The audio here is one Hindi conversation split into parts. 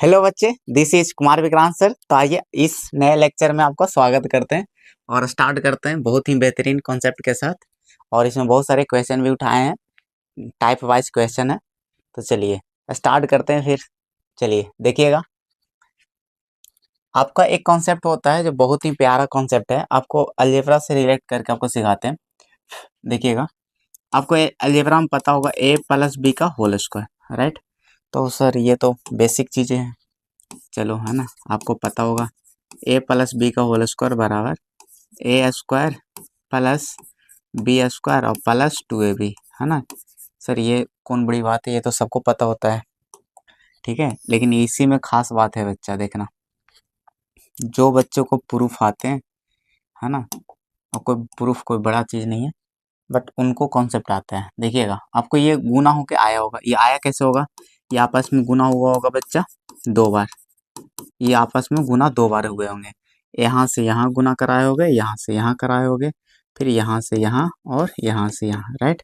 हेलो बच्चे, this is Kumar Vikrant sir. तो आइए इस नए लेक्चर में आपका स्वागत करते हैं और स्टार्ट करते हैं बहुत ही बेहतरीन कॉन्सेप्ट के साथ। और इसमें बहुत सारे क्वेश्चन भी उठाए हैं, टाइप वाइज क्वेश्चन है। तो चलिए स्टार्ट करते हैं फिर। चलिए देखिएगा, आपका एक कॉन्सेप्ट होता है जो बहुत ही प्यारा कॉन्सेप्ट है, आपको अलजेब्रा से रिलेट करके आपको सिखाते हैं। देखिएगा, आपको अलजेब्रा में पता होगा a प्लस बी का होल स्क्वायर, राइट। तो सर ये तो बेसिक चीजें हैं, चलो है ना, आपको पता होगा a प्लस बी का होल स्क्वायर बराबर ए स्क्वायर प्लस बी स्क्वायर और प्लस 2ab, है ना। सर ये कौन बड़ी बात है, ये तो सबको पता होता है, ठीक है। लेकिन इसी में खास बात है बच्चा, देखना जो बच्चों को प्रूफ आते हैं, है ना, और कोई प्रूफ कोई बड़ा चीज नहीं है, बट उनको कॉन्सेप्ट आता है। देखिएगा, आपको ये गुना होके आया होगा, ये आया कैसे होगा, ये आपस में गुना हुआ होगा बच्चा 2 बार, ये आपस में गुना 2 बार हुए होंगे। यहाँ से यहाँ गुना कराए होगे, यहाँ से यहाँ कराए होगे, फिर यहाँ से यहाँ और यहाँ से यहाँ, राइट।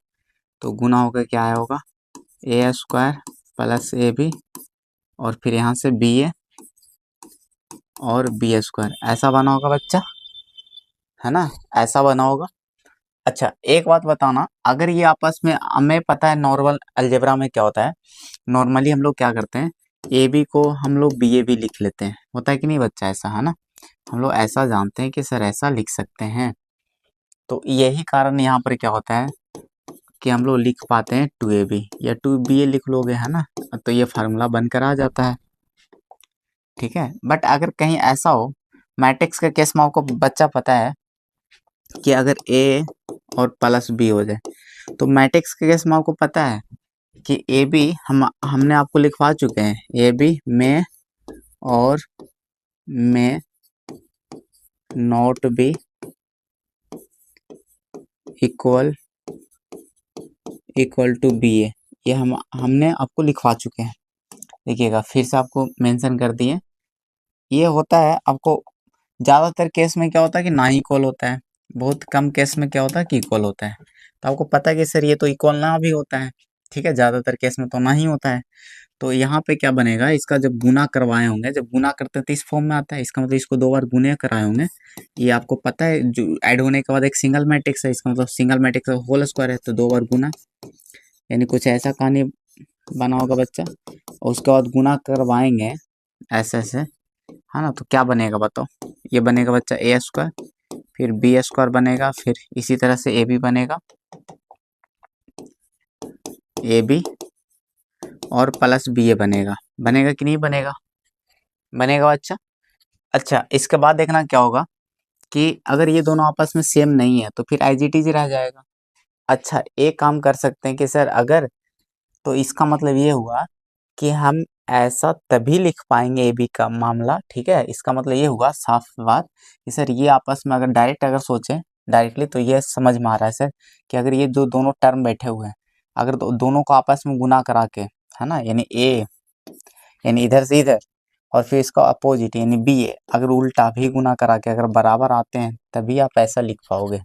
तो गुना होकर क्या आया होगा, ए स्क्वायर प्लस ए बी और फिर यहाँ से बी ए और बी स्क्वायर, ऐसा बना होगा बच्चा, है ना, ऐसा बना होगा। अच्छा एक बात बताना, अगर ये आपस में, हमें पता है नॉर्मल अलजेब्रा में क्या होता है, नॉर्मली हम लोग क्या करते हैं, ए बी को हम लोग बी ए बी लिख लेते हैं, होता है कि नहीं बच्चा, ऐसा है ना। हम लोग ऐसा जानते हैं कि सर ऐसा लिख सकते हैं। तो यही कारण यहाँ पर क्या होता है कि हम लोग लिख पाते हैं 2ab या 2ba लिख लोगे, है ना, तो ये फार्मूला बनकर आ जाता है, ठीक है। बट अगर कहीं ऐसा हो, मैट्रिक्स के केस में आपको बच्चा पता है कि अगर a और प्लस b हो जाए, तो मैट्रिक्स के केस में आपको पता है कि ए बी हमने आपको लिखवा चुके हैं, ए बी में और में not B equal to B A, ये हमने आपको लिखवा चुके हैं। देखिएगा फिर से आपको मेंशन कर दिए, ये होता है आपको, ज़्यादातर केस में क्या होता है कि ना इक्वल होता है, बहुत कम केस में क्या होता है कि इक्वल होता है। तो आपको पता है कि सर ये तो इक्वल ना भी होता है, ठीक है, ज़्यादातर केस में तो ना ही होता है। तो यहाँ पे क्या बनेगा, इसका जब गुना करवाए होंगे, जब गुना करते हैं तो इस फॉर्म में आता है, इसका मतलब इसको 2 बार गुने कराए होंगे। ये आपको पता है, जो ऐड होने के बाद एक सिंगल मैट्रिक्स है, इसका मतलब सिंगल मैट्रिक्स होल स्क्वायर है, तो 2 बार गुना, यानी कुछ ऐसा कहानी बना होगा बच्चा। और उसके बाद गुना करवाएंगे ऐसे ऐसे, है ना, तो क्या बनेगा बताओ, ये बनेगा बच्चा ए स्क्वायर, फिर बी स्क्वायर बनेगा, फिर इसी तरह से ए बी बनेगा, ए बी और प्लस बी ए बनेगा, बनेगा कि नहीं बनेगा, बनेगा बच्चा। अच्छा इसके बाद देखना क्या होगा कि अगर ये दोनों आपस में सेम नहीं है तो फिर आईजीटीज रह जाएगा। अच्छा एक काम कर सकते हैं कि सर अगर, तो इसका मतलब ये हुआ कि हम ऐसा तभी लिख पाएंगे ए बी का मामला, ठीक है। इसका मतलब ये हुआ साफ बात कि सर ये आपस में अगर डायरेक्ट अगर सोचें डायरेक्टली, तो ये समझ में आ रहा है सर कि अगर ये जो दोनों टर्म बैठे हुए हैं, अगर दोनों को आपस में गुना करा के, है ना, यानी ए, यानी इधर से इधर, और फिर इसका अपोजिट यानी बी ए, अगर उल्टा भी गुना करा के अगर बराबर आते हैं, तभी आप ऐसा लिख पाओगे।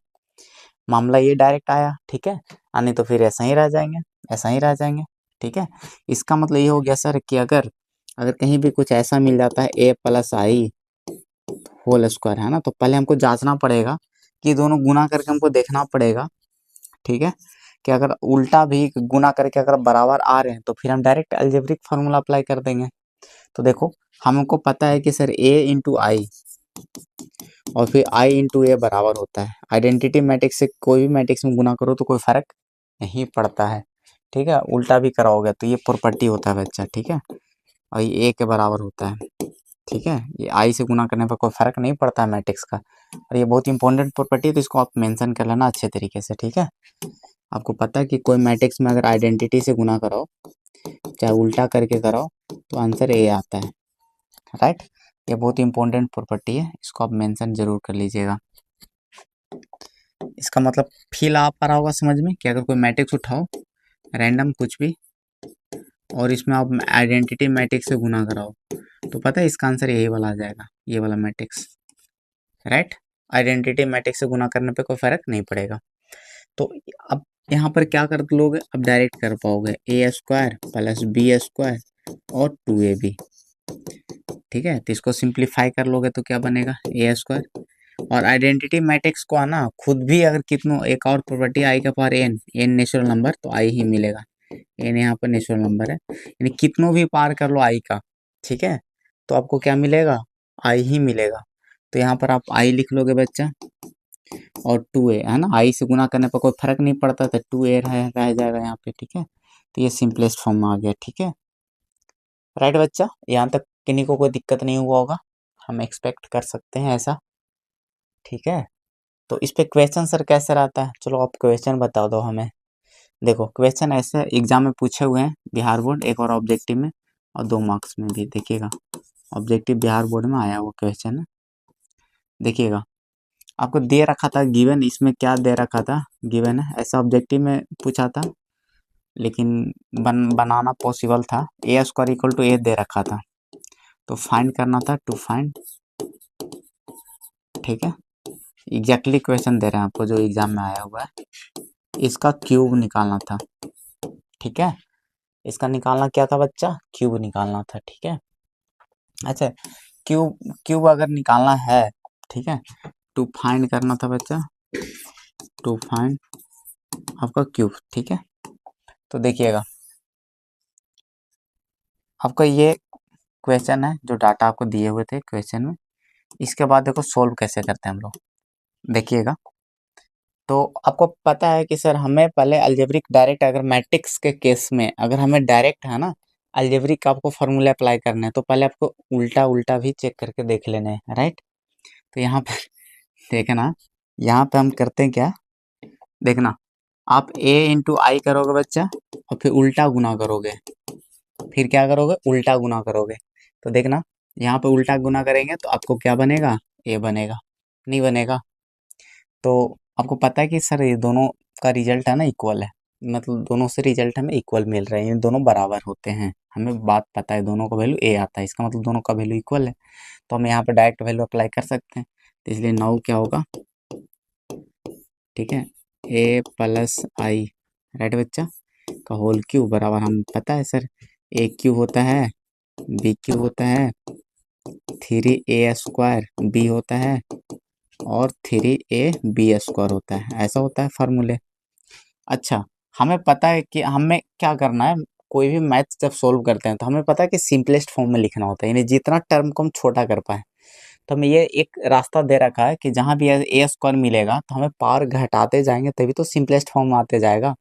मामला ये डायरेक्ट आया, ठीक है, नहीं तो फिर ऐसा ही रह जाएंगे, ऐसा ही रह जाएंगे, ठीक है। इसका मतलब ये हो गया सर कि अगर अगर कहीं भी कुछ ऐसा मिल जाता है ए प्लस आई होल स्क्वायर, है ना, तो पहले हमको जांचना पड़ेगा कि दोनों गुना करके हमको देखना पड़ेगा, ठीक है, कि अगर उल्टा भी गुना करके अगर बराबर आ रहे हैं तो फिर हम डायरेक्ट अलजेब्रिक फार्मूला अप्लाई कर देंगे। तो देखो हमको पता है कि सर a इंटू आई और फिर i इंटू ए बराबर होता है, आइडेंटिटी मैट्रिक्स से कोई भी मैट्रिक्स में गुना करो तो कोई फर्क नहीं पड़ता है, ठीक है। उल्टा भी कराओगे तो ये प्रॉपर्टी होता है बच्चा, ठीक है, और ये a के बराबर होता है, ठीक है। ये i से गुना करने पर कोई फर्क नहीं पड़ता है मैट्रिक्स का, और ये बहुत इंपॉर्टेंट प्रॉपर्टी है, तो इसको आप मेंशन कर लेना अच्छे तरीके से, ठीक है। आपको पता है कि कोई मैट्रिक्स में अगर आइडेंटिटी से गुना कराओ, चाहे उल्टा करके कराओ, तो आंसर ए आता है, राइट। ये बहुत इंपॉर्टेंट प्रॉपर्टी है, इसको आप मेंशन जरूर कर लीजिएगा। इसका मतलब फील आ पा रहा होगा समझ में कि अगर कोई मैट्रिक्स उठाओ रैंडम कुछ भी, और इसमें आप आइडेंटिटी मैट्रिक्स से गुना कराओ, तो पता है इसका आंसर यही वाला आ जाएगा, ये वाला मैट्रिक्स, राइट। आइडेंटिटी मैट्रिक्स से गुना करने पे कोई फर्क नहीं पड़ेगा। तो अब यहाँ पर क्या कर लोगे, अब डायरेक्ट कर पाओगे ए स्क्वायर प्लस बी स्क्वायर और 2ab, ठीक है, तो इसको सिंप्लीफाई कर लोगे तो क्या बनेगा, ए स्क्वायर। और आइडेंटिटी मैट्रिक्स को आना खुद भी अगर कितनों एक और प्रॉपर्टी आई का power n, n natural number तो आई ही मिलेगा, एन यहाँ पर नेचुरल नंबर है, यानी कितनों भी पार कर लो आई का, ठीक है, तो आपको क्या मिलेगा, आई ही मिलेगा। तो यहाँ पर आप आई लिख लोगे बच्चा, और टू ए है ना, आई से गुना करने पर कोई फर्क नहीं पड़ता, तो टू ए रह जाएगा यहाँ पे, ठीक है। तो ये सिंपलेस्ट फॉर्म में आ गया, ठीक है, राइट बच्चा, यहाँ तक किन्हीं को कोई दिक्कत नहीं हुआ होगा, हम एक्सपेक्ट कर सकते हैं ऐसा, ठीक है। तो इस पे क्वेश्चन सर कैसे रहता है, चलो आप क्वेश्चन बता दो हमें। देखो क्वेश्चन ऐसे एग्जाम में पूछे हुए हैं, बिहार बोर्ड एक और ऑब्जेक्टिव में और 2 मार्क्स में भी, देखिएगा ऑब्जेक्टिव बिहार बोर्ड में आया हुआ क्वेश्चन है, देखिएगा आपको दे रखा था गिवन, इसमें क्या दे रखा था, गिवन है ऐसा ऑब्जेक्टिव में पूछा था, लेकिन बनाना पॉसिबल था, ए स्क्वायर इक्वल टू ए दे रखा था, तो फाइंड करना था, टू फाइंड, ठीक है, एग्जैक्टली क्वेश्चन दे रहे हैं आपको जो एग्जाम में आया हुआ है, इसका क्यूब निकालना था, ठीक है, इसका निकालना क्या था बच्चा, क्यूब निकालना था, ठीक है। अच्छा, क्यूब क्यूब अगर निकालना है, ठीक है, टू फाइंड करना था बच्चा, टू फाइंड आपका क्यूब, ठीक है। तो देखिएगा आपका ये क्वेश्चन है, जो डाटा आपको दिए हुए थे क्वेश्चन में, इसके बाद देखो सोल्व कैसे करते हैं हम लोग, देखिएगा। तो आपको पता है कि सर हमें पहले अलजेब्रिक डायरेक्ट, अगर मैट्रिक्स के केस में अगर हमें डायरेक्ट है ना अलजेब्रिक आपको फॉर्मूले अप्लाई करने हैं, तो पहले आपको उल्टा उल्टा भी चेक करके देख लेने हैं, राइट। तो यहाँ पे देखना, यहाँ पे हम करते हैं क्या, देखना आप a इंटू आई करोगे बच्चा, और फिर उल्टा गुना करोगे, फिर क्या करोगे, उल्टा गुना करोगे, तो देखना यहाँ पे उल्टा गुना करेंगे तो आपको क्या बनेगा, a बनेगा, नहीं बनेगा। तो आपको पता है कि सर ये दोनों का रिजल्ट है ना इक्वल है, मतलब दोनों से रिजल्ट हमें इक्वल मिल रहे हैं, ये दोनों बराबर होते हैं, हमें बात पता है दोनों का वैल्यू ए आता है, इसका मतलब दोनों का वैल्यू इक्वल है, तो हम यहाँ पे डायरेक्ट वैल्यू अप्लाई कर सकते हैं, तो इसलिए नाउ क्या होगा, ठीक है, ए प्लस आई, राइट बच्चा, का होल क्यूब बराबर, हम पता है सर ए क्यूब होता है, बी क्यूब होता है, 3a² बी होता है, और 3ab² होता है, ऐसा होता है फार्मूले। अच्छा, हमें पता है कि हमें क्या करना है, कोई भी मैथ्स जब सोल्व करते हैं तो हमें पता है कि सिंपलेस्ट फॉर्म में लिखना होता है, यानी जितना टर्म को हम छोटा कर पाए, तो हमें ये एक रास्ता दे रखा है कि जहाँ भी ए स्क्वायर मिलेगा तो हमें पावर घटाते जाएंगे तभी तो सिंपलेस्ट फॉर्म में आते जाएगा,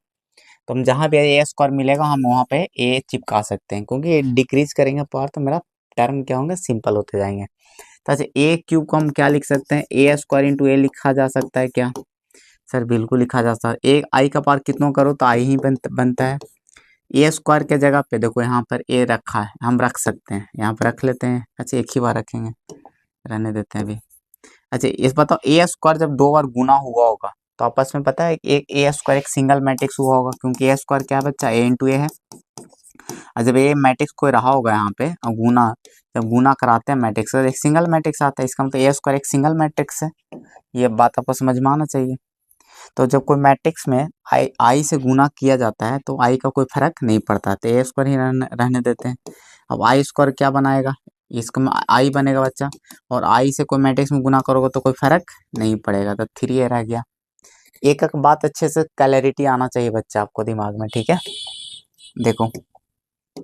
तो हम जहाँ भी ए स्क्वायर मिलेगा हम वहाँ पे ए चिपका सकते हैं, क्योंकि डिक्रीज करेंगे पावर तो मेरा टर्म क्या होंगे, सिंपल होते जाएंगे। तो अच्छा, ए क्यूब को हम क्या लिख सकते हैं, ए स्क्वायर इंटू ए लिखा जा सकता है क्या, सर बिल्कुल लिखा जा सकता है, एक आई का पावर कितनों करो तो आई ही बनता है, ए स्क्वायर के जगह पे देखो यहाँ पर ए रखा है, हम रख सकते हैं, यहाँ पर रख लेते हैं, अच्छा एक ही बार रखेंगे, रहने देते हैं अभी। अच्छा इस बताओ, ए स्क्वायर जब 2 बार गुना हुआ होगा तो आपस में पता है एक ए स्क्वायर एक सिंगल मैट्रिक्स हुआ होगा, क्योंकि ए स्क्वायर क्या है बच्चा, ए इंटू ए है, और जब ए मैट्रिक्स कोई रहा होगा यहाँ पे और गुना, जब गुना कराते हैं मैट्रिक्स तो एक सिंगल मैट्रिक्स आता है, इसका मतलब ए स्क्वायर एक सिंगल मैट्रिक्स है, ये बात आपको समझ में आना चाहिए। तो जब कोई मैट्रिक्स में आई से गुना किया जाता है तो आई का कोई फर्क नहीं पड़ता, तो ए स्क्वायर ही रहने देते हैं। अब आई स्क्वायर क्या बनाएगा, इसका आई बनेगा बच्चा, और आई से कोई मैट्रिक्स में गुना करोगे तो कोई फर्क नहीं पड़ेगा, तो 3a रह गया। एक एक बात अच्छे से क्लैरिटी आना चाहिए बच्चा आपको दिमाग में, ठीक है। देखो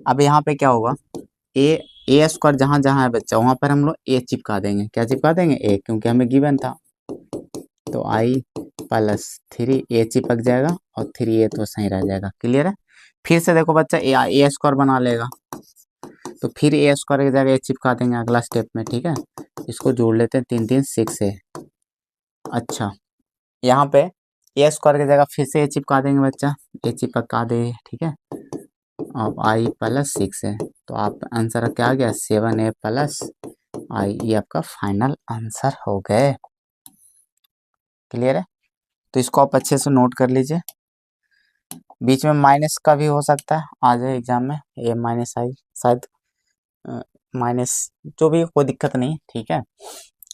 अब यहाँ पे क्या होगा, ए ए स्क्वायर जहाँ जहाँ है बच्चा वहाँ पर हम लोग ए चिपका देंगे, क्या चिपका देंगे, ए, क्योंकि हमें गिवन था, तो आई प्लस 3a चिपक जाएगा और 3a तो सही रह जाएगा, क्लियर है। फिर से देखो बच्चा ए स्क्वायर बना लेगा, तो फिर ए स्क्वायर की जगह ए चिपका देंगे अगला स्टेप में, ठीक है, इसको जोड़ लेते हैं, 3 3 6 है। अच्छा यहाँ पे ए स्क्वायर की जगह फिर से ए चिपका देंगे बच्चा, ए चिपका दे, ठीक है, अब आई प्लस 6 है, तो आप आंसर क्या आ गया, 7a प्लस आई, ये आपका फाइनल आंसर हो गए, क्लियर है। तो इसको आप अच्छे से नोट कर लीजिए, बीच में माइनस का भी हो सकता है आ जाए एग्जाम में, ए माइनस आई शायद, माइनस, जो भी कोई दिक्कत नहीं, ठीक है।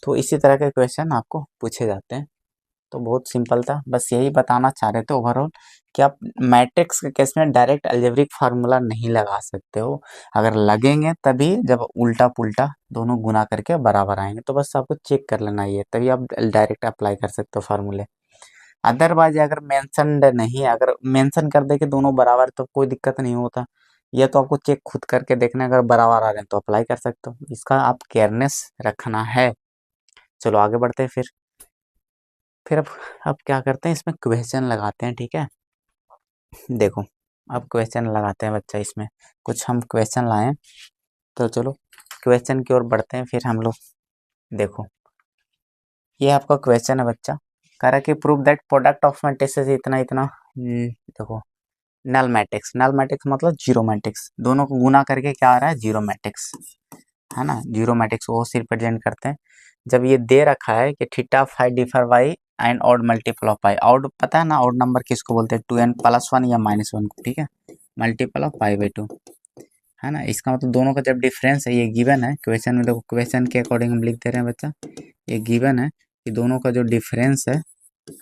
तो इसी तरह के क्वेश्चन आपको पूछे जाते हैं। तो बहुत सिंपल था, बस यही बताना चाह रहे थे ओवरऑल कि आप मैट्रिक्स के केस में डायरेक्ट अलजेब्रिक फार्मूला नहीं लगा सकते हो। अगर लगेंगे तभी जब उल्टा पुल्टा दोनों गुना करके बराबर आएंगे, तो बस आपको चेक कर लेना ये, तभी आप डायरेक्ट अप्लाई कर सकते हो फार्मूले। अदरवाइज अगर मेंशनड नहीं है, अगर मेंशन कर दे कि दोनों बराबर, तो कोई दिक्कत नहीं होता। ये तो आपको चेक खुद करके देखना है, अगर बराबर आ रहे हैं तो अप्लाई कर सकते हो, इसका आप केयरनेस रखना है। चलो आगे बढ़ते हैं फिर अब क्या करते हैं, इसमें क्वेश्चन लगाते हैं, ठीक है। देखो अब क्वेश्चन लगाते हैं बच्चा, इसमें कुछ हम क्वेश्चन लाए हैं, तो चलो क्वेश्चन की ओर बढ़ते हैं फिर हम लोग। देखो ये आपका क्वेश्चन है बच्चा, कह रहा है कि prove that product of matrices इतना इतना। देखो नल मैट्रिक्स, नल मैट्रिक्स मतलब जीरो मैट्रिक्स, दोनों को गुना करके क्या आ रहा है, जीरो मैट्रिक्स, है ना। जीरो मैट्रिक्स वो से रिप्रेजेंट करते हैं। जब ये दे रखा है कि theta phi differ by and odd multiple of pi, odd पता है ना, ऑड नंबर किसको बोलते हैं, 2n+1 या -1 को, ठीक है, मल्टीपल ऑफ पाई/2, है ना। इसका मतलब दोनों का जब डिफरेंस है, ये गिवन है क्वेश्चन में, देखो क्वेश्चन के अकॉर्डिंग हम लिख दे रहे हैं बच्चा, ये गिवन है कि दोनों का जो डिफरेंस है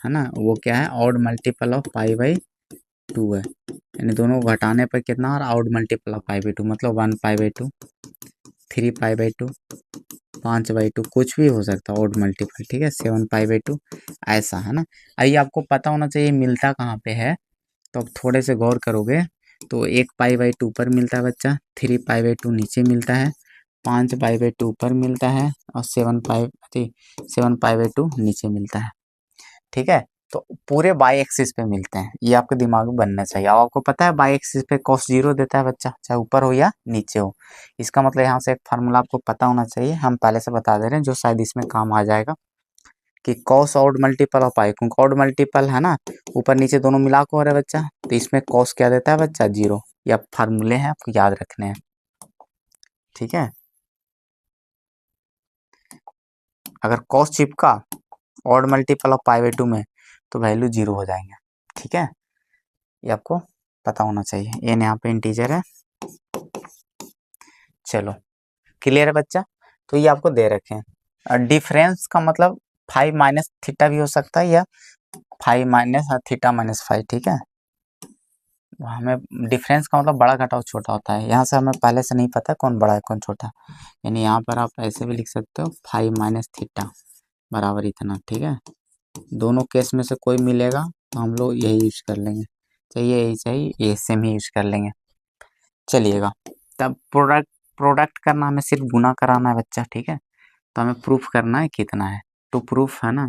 ना, वो क्या है, ऑड मल्टीपल ऑफ पाई/2 है, यानी दोनों को घटाने पर कितना आ रहा है, ऑड मल्टीपल ऑफ पाई/2, मतलब 1 पाई/2, 3 पाई/2, 5/2, कुछ भी हो सकता है ऑड मल्टीपल, ठीक है, 7 पाई/2, ऐसा, है ना। आइए आपको पता होना चाहिए मिलता कहाँ पे है, तो अब थोड़े से गौर करोगे तो 1 पाई/2 ऊपर मिलता है बच्चा, 3 पाई/2 नीचे मिलता है, 5 पाई/2 ऊपर मिलता है, और 7 पाई/2 नीचे मिलता है, ठीक है। तो पूरे बाई एक्सिस पे मिलते हैं, ये आपके दिमाग में बनना चाहिए। अब आपको पता है बाई एक्सिस पे cos 0 देता है बच्चा, चाहे ऊपर हो या नीचे हो। इसका मतलब यहाँ से एक फार्मूला आपको पता होना चाहिए, हम पहले से बता दे रहे हैं, जो शायद इसमें काम आ जाएगा, कि cos ऑड मल्टीपल ऑफ पाई, क्योंकि ऑड मल्टीपल है ना, ऊपर नीचे दोनों मिला को हो रहा है बच्चा, तो इसमें cos क्या देता है बच्चा, 0। ये आप फार्मूले हैं, आपको याद रखने हैं, ठीक है। अगर cos चिपका ऑड मल्टीपल ऑफ पाई/2 में, तो वैल्यू 0 हो जाएंगे, ठीक है। ये आपको पता होना चाहिए। एन यहाँ पे इंटीजर है। चलो क्लियर है बच्चा। तो ये आपको दे रखे हैं, डिफरेंस का मतलब फाइव माइनस थीटा भी हो सकता है, या five minus theta minus five, ठीक है। हमें डिफरेंस का मतलब बड़ा घटाव छोटा होता है, यहाँ से हमें पहले से नहीं पता कौन बड़ा है कौन छोटा, यानी यहाँ पर आप ऐसे भी लिख सकते हो, फाइव माइनस थीटा बराबर इतना, ठीक है। दोनों केस में से कोई मिलेगा तो हम लोग यही यूज कर लेंगे, चाहिए यही चाहिए, ये सेम ही यूज कर लेंगे। चलिएगा, तब प्रोडक्ट करना, हमें सिर्फ गुना कराना है बच्चा, ठीक है। तो हमें प्रूफ करना है कितना है, टू प्रूफ है ना,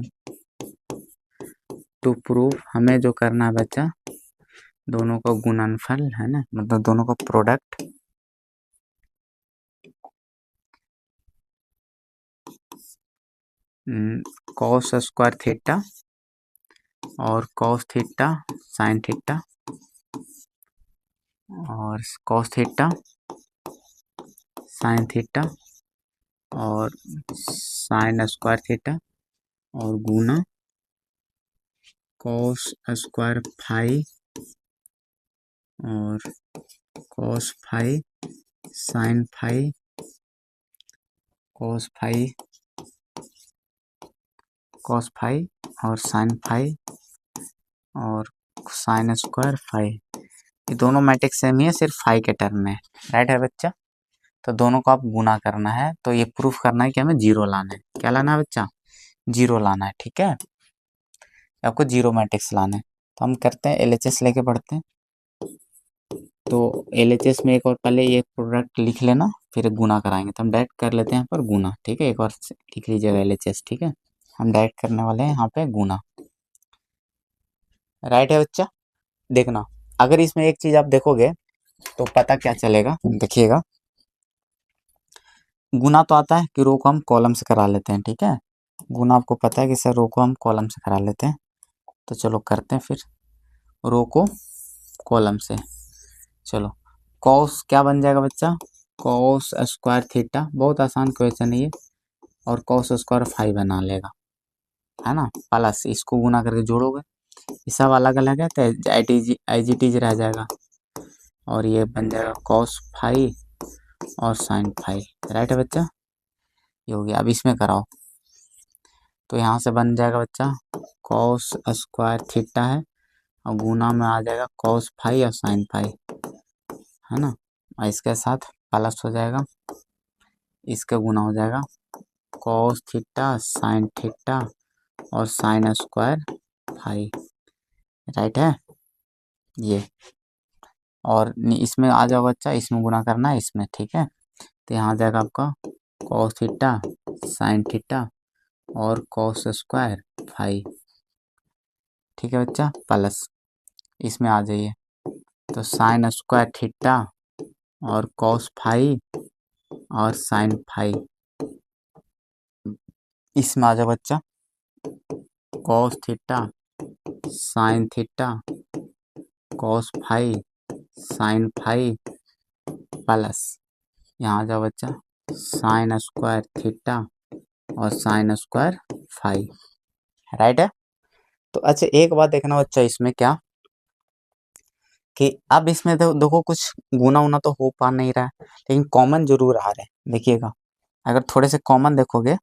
टू प्रूफ हमें जो करना है बच्चा, दोनों का गुणनफल है ना, मतलब दोनों का प्रोडक्ट, कॉस स्क्वायर थीटा और कॉस थीटा साइन थीटा, और कॉस थीटा साइन थीटा और साइन स्क्वायर थीटा, और गुना कॉस स्क्वायर फाई और cos phi sine phi, cos phi और साइन फाई और साइन स्क्वायर फाई, ये दोनों मैट्रिक्स सेम ही है, सिर्फ फाई के टर्म में, राइट है बच्चा। तो दोनों को आप गुना करना है, तो ये प्रूफ करना है कि हमें जीरो लाना है, क्या लाना है बच्चा, जीरो लाना है, ठीक है। आपको जीरो मैट्रिक्स लाना है, तो हम करते हैं LHS लेके पढ़ते हैं। तो LHS में एक और पहले ये प्रोडक्ट लिख लेना, फिर गुना कराएंगे, तो हम डायरेक्ट कर लेते हैं यहाँ पर गुना, ठीक है। एक और लिख लीजिएगा LHS, ठीक है। हम डायरेक्ट करने वाले हैं यहाँ पे गुना, राइट है बच्चा। देखना, अगर इसमें एक चीज आप देखोगे तो पता क्या चलेगा, देखिएगा, गुना तो आता है कि रो को हम कॉलम से करा लेते हैं, ठीक है। गुना आपको पता है कि सर रो को हम कॉलम से करा लेते हैं, तो चलो करते हैं फिर रो को कॉलम से। चलो कॉस क्या बन जाएगा बच्चा, कॉस स्क्वायर थीटा, बहुत आसान क्वेश्चन है ये, और कॉस स्क्वायर फाइव बना लेगा, है ना, प्लस इसको गुना करके जोड़ोगे, ये सब अलग अलग है तो IGT रह जाएगा, और ये बन जाएगा कॉस फाइव और साइन फाइव, राइट है बच्चा। ये हो गया, अब इसमें कराओ, तो यहाँ से बन जाएगा बच्चा कॉस स्क्वायर थीटा है और गुना में आ जाएगा कॉस फाई और साइन फाई, है ना। और इसके साथ प्लस हो जाएगा, इसका गुना हो जाएगा कॉस थीटा साइन थीटा और साइन स्क्वायर फाई, राइट है ये। और इसमें आ जाओ बच्चा, इसमें गुना करना है इसमें, ठीक है। तो यहाँ आ जाएगा आपका कॉस थीटा साइन थीटा और कॉस स्क्वायर फाई, ठीक है बच्चा, प्लस इसमें आ जाइए तो साइन स्क्वायर थीटा और कॉस फाई और साइन फाई, इसमें आ जाओ बच्चा cos theta sine theta cos phi sine phi plus यहाँ आ जाओ बच्चा साइन स्क्वायर थीटा और साइन स्क्वायर फाई, राइट है। तो अच्छा एक बात देखना बच्चा इसमें क्या कि अब इसमें तो देखो कुछ गुना उना तो हो पा नहीं रहा है, लेकिन कॉमन जरूर आ रहे हैं, देखिएगा अगर थोड़े से कॉमन देखोगे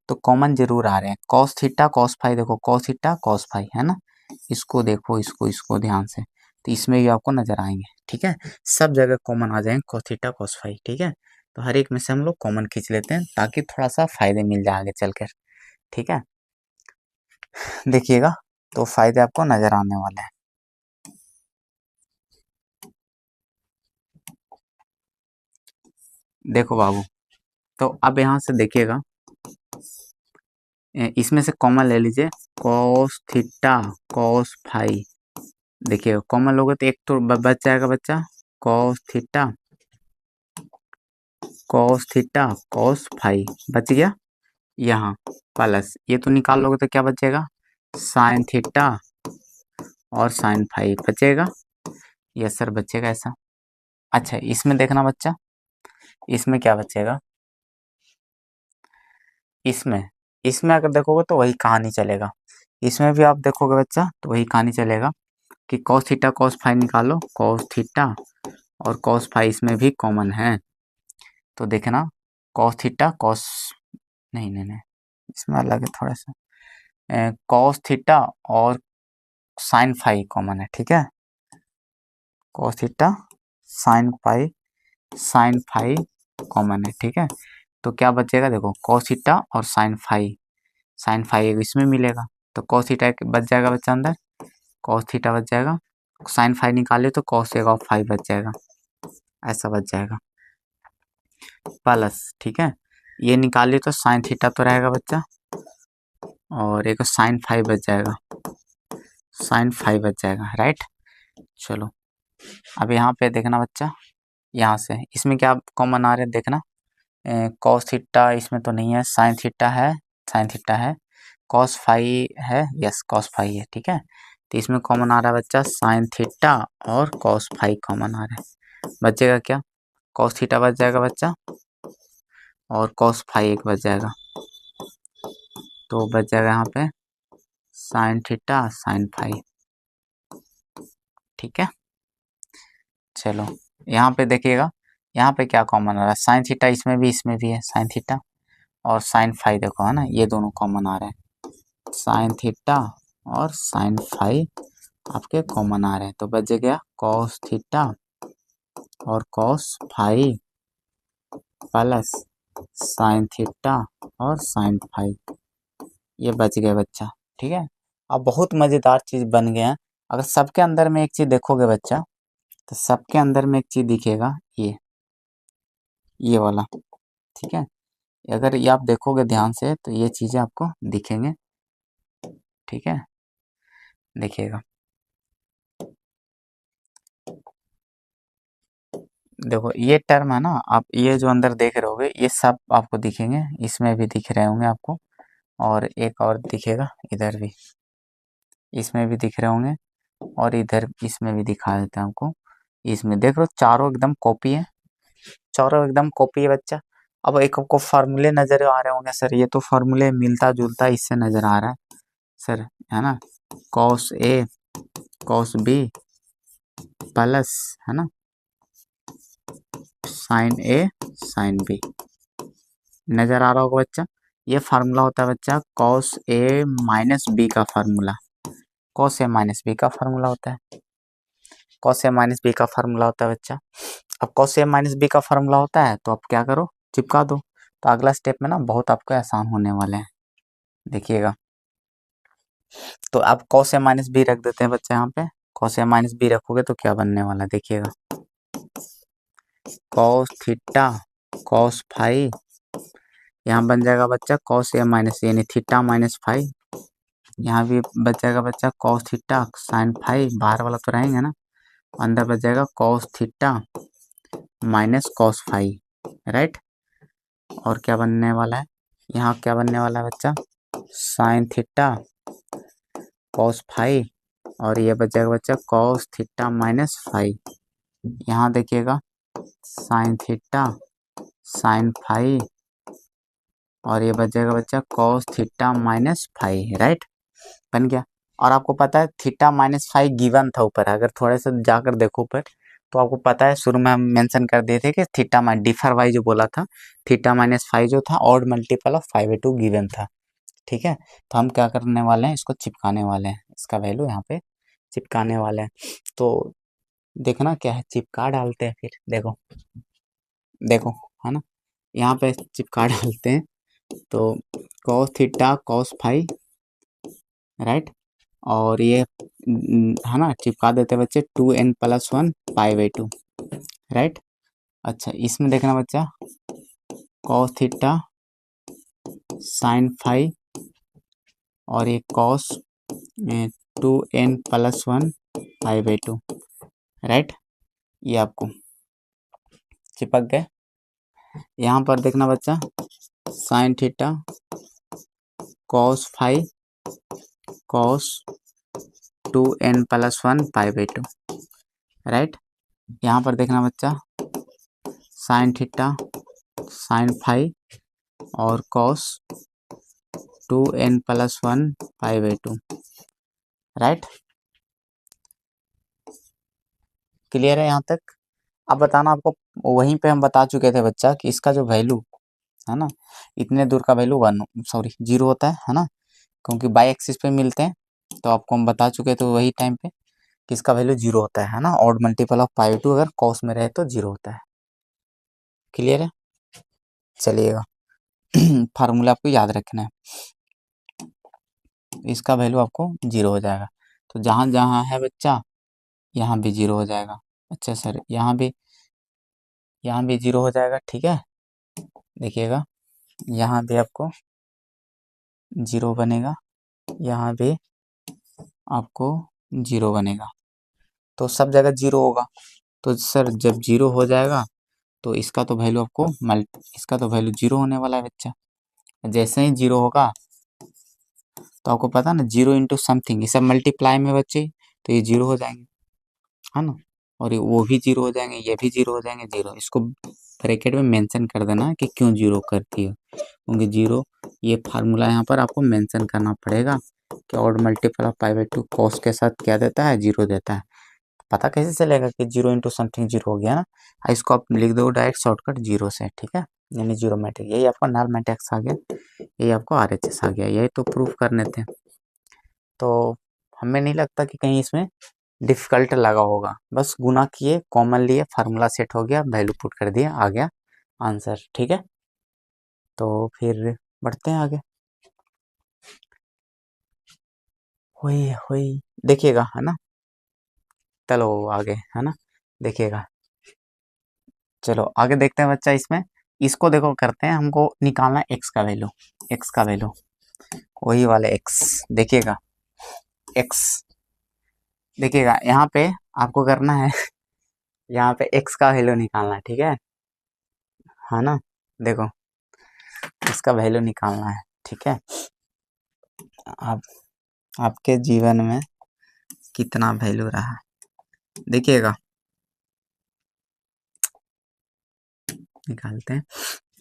तो कॉमन जरूर आ रहे हैं। कॉस थीटा कॉस फाई, देखो कॉस थीटा कॉस फाई है ना, इसको देखो इसको ध्यान से, तो इसमें भी आपको नजर आएंगे, ठीक है। सब जगह कॉमन आ जाएंगे कॉस थीटा कॉस फाई, ठीक है। तो हर एक में से हम लोग कॉमन खींच लेते हैं ताकि थोड़ा सा फायदे मिल जाए आगे चलकर, ठीक है। देखिएगा तो फायदे आपको नजर आने वाले हैं। देखो बाबू, तो अब यहाँ से देखिएगा इसमें से कॉमन ले लीजिए कॉस थीटा कॉस फाई, देखिएगा कॉमन लोगे तो एक तो बच जाएगा बच्चा कॉस थीटा कॉस फाई बच गया, यहाँ प्लस ये तो निकाल लोगे तो क्या बचेगा साइन थीटा और साइन फाई बचेगा, यस सर बचेगा ऐसा। अच्छा इसमें देखना बच्चा, इसमें क्या बचेगा, इसमें इसमें अगर देखोगे तो वही कहानी चलेगा, इसमें भी आप देखोगे बच्चा तो वही कहानी चलेगा कि कॉस थीटा कॉस फाई निकालो, कॉस थीटा और कॉस फाई इसमें भी कॉमन है, तो देखना कॉस थीटा कॉस नहीं इसमें अलग है थोड़ा सा, कॉस थीटा और साइन फाई कॉमन है, ठीक है। Cos theta sine phi common है, ठीक है। तो क्या बचेगा देखो कॉस थीटा और साइन फाई इसमें मिलेगा, तो कॉस थीटा बच जाएगा बच्चा अंदर, कॉस थीटा बच जाएगा, साइन फाई निकाले तो कॉस एक और फाई बच जाएगा, ऐसा बच जाएगा प्लस, ठीक है। ये निकालिए तो साइन थीटा तो रहेगा बच्चा और एक साइन फाई बच जाएगा, राइट। चलो अब यहाँ पे देखना बच्चा, यहाँ से इसमें क्या कॉमन आ रहा है देखना, कॉस थीटा इसमें तो नहीं है, साइन थीटा है, कॉस फाई है, यस कॉस फाई है, ठीक है। तो इसमें कॉमन आ रहा है बच्चा साइन थीटा और कॉस फाई कॉमन आ रहा है, बचेगा क्या कॉस थीटा बच जाएगा बच्चा और कॉस फाई एक बच जाएगा, तो बच जाएगा यहाँ पे साइन थीटा साइन फाई, ठीक है। चलो यहाँ पे देखिएगा, यहाँ पे क्या कॉमन आ रहा है साइन थीटा इसमें भी है साइन थीटा और साइन फाई, देखो है ना ये दोनों कॉमन आ रहे हैं, साइन थीटा और साइन फाई आपके कॉमन आ रहे हैं, तो बच गया कॉस थीटा और cos phi plus sine theta और साइन फाई, ये बच गया बच्चा, ठीक है। अब बहुत मजेदार चीज बन गया है, अगर सबके अंदर में एक चीज देखोगे बच्चा तो सबके अंदर में एक चीज दिखेगा ये वाला, ठीक है। अगर ये आप देखोगे ध्यान से तो ये चीजें आपको दिखेंगे, ठीक है, देखिएगा देखो ये टर्म है ना, आप ये जो अंदर देख रहे होगे ये सब आपको दिखेंगे, इसमें भी दिख रहे होंगे आपको और एक और दिखेगा इधर भी, इसमें भी दिख रहे होंगे और इधर इसमें भी दिखा देते हैं आपको, इसमें देख लो चारों एकदम कॉपी है, चारों एकदम कॉपी है बच्चा। अब एक आपको फार्मूले नजर आ रहे होंगे सर, ये तो फार्मूले मिलता जुलता इससे नजर आ रहा है सर, है ना, cos A cos B plus, है ना, साइन ए साइन बी, नजर आ रहा होगा बच्चा। ये फार्मूला होता है बच्चा कॉस ए माइनस बी का formula, cos A minus B का फार्मूला होता है, कॉस ए माइनस बी का फार्मूला होता है बच्चा। अब कॉस ए माइनस बी का फार्मूला होता है तो आप क्या करो, चिपका दो। तो अगला स्टेप में ना बहुत आपको आसान होने वाले हैं, देखिएगा। तो आप कॉस ए माइनस बी रख देते हैं बच्चा, यहाँ पे कॉस ए माइनस बी रखोगे तो क्या बनने वाला है देखिएगा, कॉस थीटा कॉस फाइव, यहाँ बन जाएगा बच्चा कॉस ए माइनस यानी थीटा माइनस फाइव, यहाँ भी बच जाएगा बच्चा कॉस थीटा साइन फाइव, बाहर वाला तो रहेंगे ना, अंदर बच जाएगा cos theta minus cos five, right. और क्या बनने वाला है, यहाँ क्या बनने वाला है बच्चा, साइन थीटा कॉस फाइव, और ये बच जाएगा बच्चा कॉस थीटा माइनस फाइव। यहाँ देखिएगा साइन थीटा साइन फाइव, और ये बच जाएगा बच्चा cos theta minus five, right, बन गया। और आपको पता है थीटा माइनस फाइव गिवन था ऊपर, अगर थोड़े से जाकर देखो ऊपर तो आपको पता है शुरू में हम मेंशन कर दिए थे कि थीटा माइनस डिफर वाई जो बोला था, थीटा माइनस फाइव जो था ऑड मल्टीपल ऑफ 5/2 गिवन था, ठीक है। तो हम क्या करने वाले हैं, इसको चिपकाने वाले हैं, इसका वैल्यू यहाँ पे चिपकाने वाले हैं। तो देखना क्या है, चिपका डालते हैं, फिर देखो देखो, है ना, यहाँ पे चिपका डालते हैं। तो cos theta cos five, right, और ये है ना चिपका देते हैं बच्चे 2n+1 π/2, राइट। अच्छा इसमें देखना बच्चा कॉस थीटा साइन फाइव, और ये कॉस 2n+1 π/2, राइट, ये आपको चिपक गए। यहाँ पर देखना बच्चा sine theta cos five cos 2n+1 π/2, right. यहाँ पर देखना बच्चा साइन थीटा साइन फाइव और कॉस 2n+1 π/2, राइट, क्लियर है यहाँ तक। अब बताना आपको, वहीं पे हम बता चुके थे बच्चा कि इसका जो वैल्यू है ना, इतने दूर का वैल्यू 0 होता है ना, क्योंकि बाई एक्सिस पे मिलते हैं। तो आपको हम बता चुके थे वही टाइम पे कि इसका वैल्यू 0 होता है ना, ऑड मल्टीपल ऑफ π/2 अगर कॉस में रहे तो 0 होता है, क्लियर है। चलिएगा फार्मूला आपको याद रखना है, इसका वैल्यू आपको 0 हो जाएगा। तो जहाँ जहाँ है बच्चा यहाँ भी 0 हो जाएगा। अच्छा सर यहाँ भी 0 हो जाएगा, ठीक है, देखिएगा यहाँ भी आपको 0 बनेगा, यहाँ भी आपको 0 बनेगा, तो सब जगह 0 होगा। तो सर जब 0 हो जाएगा तो इसका तो वैल्यू आपको इसका तो वैल्यू 0 होने वाला है बच्चा। जैसे ही 0 होगा तो आपको पता ना 0 इंटू समथिंग, ये सब मल्टीप्लाई में बच्चे, तो ये 0 हो जाएंगे, है ना, और वो भी 0 हो जाएंगे, ये भी 0 हो जाएंगे 0। इसको ब्रैकेट में मेंशन कर देना कि क्यों 0 करती है, क्योंकि 0 ये फार्मूला यहाँ पर आपको मेंशन करना पड़ेगा कि ऑड मल्टीपल ऑफ π/2 कॉस के साथ क्या देता है, 0 देता है। पता कैसे चलेगा कि 0 इंटू समथिंग 0 हो गया ना, इसको आप लिख दो डायरेक्ट शॉर्टकट 0 से, ठीक है, यानी 0 मैट्रिक, यही आपको नल मैट्रिक्स आ गया, यही आपको RHS आ गया, यही तो प्रूफ करने थे। तो हमें नहीं लगता कि कहीं इसमें डिफिकल्ट लगा होगा, बस गुना किए कॉमन लिए फार्मूला सेट हो गया, वैल्यू पुट कर दिया, आ गया आंसर, ठीक है। तो फिर बढ़ते हैं आगे, हुई हुई देखिएगा, है ना, चलो आगे, है ना, देखिएगा, चलो आगे देखते हैं बच्चा। इसमें इसको देखो करते हैं, हमको निकालना है एक्स का वैल्यू, एक्स का वैल्यू वही वाले एक्स, देखिएगा एक्स, देखिएगा यहाँ पे आपको करना है यहाँ पे एक्स का वैल्यू निकालना है, ठीक है ना, देखो इसका वैल्यू निकालना है, ठीक है। आप आपके जीवन में कितना वैल्यू रहा, देखिएगा निकालते हैं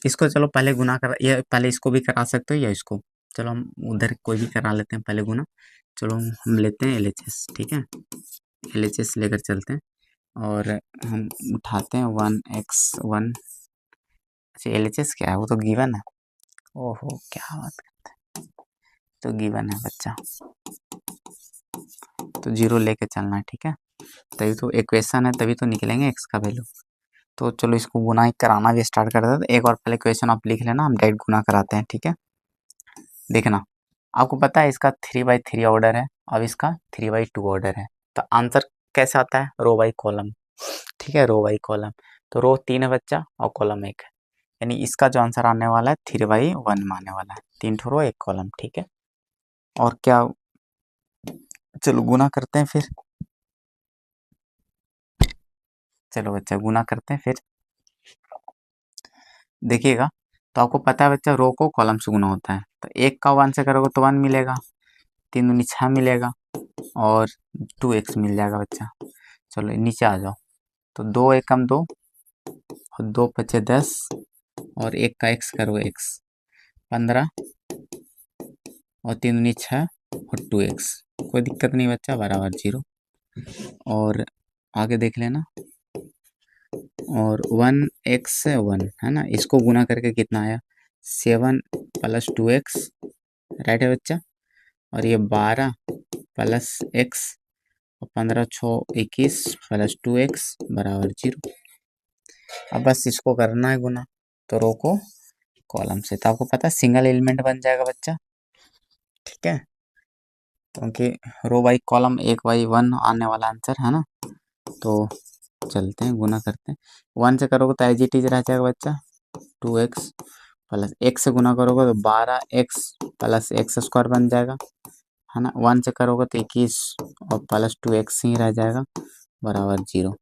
इसको। चलो पहले गुना कर, या पहले इसको भी करा सकते हो या इसको, चलो हम उधर कोई भी करा लेते हैं पहले गुना। चलो हम लेते हैं LHS, ठीक है, LHS लेकर चलते हैं और हम उठाते हैं 1x1। अच्छा LHS क्या है, वो तो गिवन है, ओहो क्या बात करते हैं, तो गिवन है बच्चा, तो जीरो लेके चलना है, ठीक है। तभी तो इक्वेशन है, तभी तो निकलेंगे एक्स का वैल्यू। तो चलो इसको गुना ही कराना भी स्टार्ट कर देते हैं। एक और पहले क्वेश्चन आप लिख लेना, हम डायरेक्ट गुना कराते हैं, ठीक है। देखना, आपको पता है इसका 3/3 ऑर्डर है, अब इसका 3/2 ऑर्डर है, तो आंसर कैसे आता है, रो बाई कॉलम, ठीक है, रो बाई कॉलम। तो रो 3 है बच्चा और कॉलम 1 है, यानी इसका जो आंसर आने वाला है 3/1 में आने वाला है, 3 ठो रो 1 कॉलम, ठीक है। और क्या, चलो गुना करते हैं फिर, चलो बच्चा गुना करते हैं फिर। देखिएगा, तो आपको पता है बच्चा रो को कॉलम से गुना होता है, तो 1 का 1 से करोगे तो 1 मिलेगा, 3 दूनी 6 मिलेगा और 2x मिल जाएगा बच्चा। चलो नीचे आ जाओ, तो 2 एकम 2 और 2 पचे 10 और 1 का x करो x 15 और 3 दूनी 6 और 2x, कोई दिक्कत नहीं बच्चा, बराबर 0। और आगे देख लेना, और 1x से 1 है ना, इसको गुना करके कितना आया, 7 प्लस 2x, राइट है बच्चा। और ये 12 प्लस x और 15 छः 21 प्लस 2x बराबर 0। अब बस इसको करना है गुना, तो रो को कॉलम से, तो आपको पता है सिंगल एलिमेंट बन जाएगा बच्चा, ठीक है, क्योंकि रो बाई कॉलम 1/1 आने वाला आंसर है ना। तो चलते हैं गुना करते हैं, 1 से करोगे तो एज इट इज रह जाएगा बच्चा, 2x प्लस x से गुना करोगे तो 12x प्लस एक्स स्क्वायर बन जाएगा, है ना। 1 से करोगे तो 21 और प्लस 2x ही रह जाएगा, बराबर 0,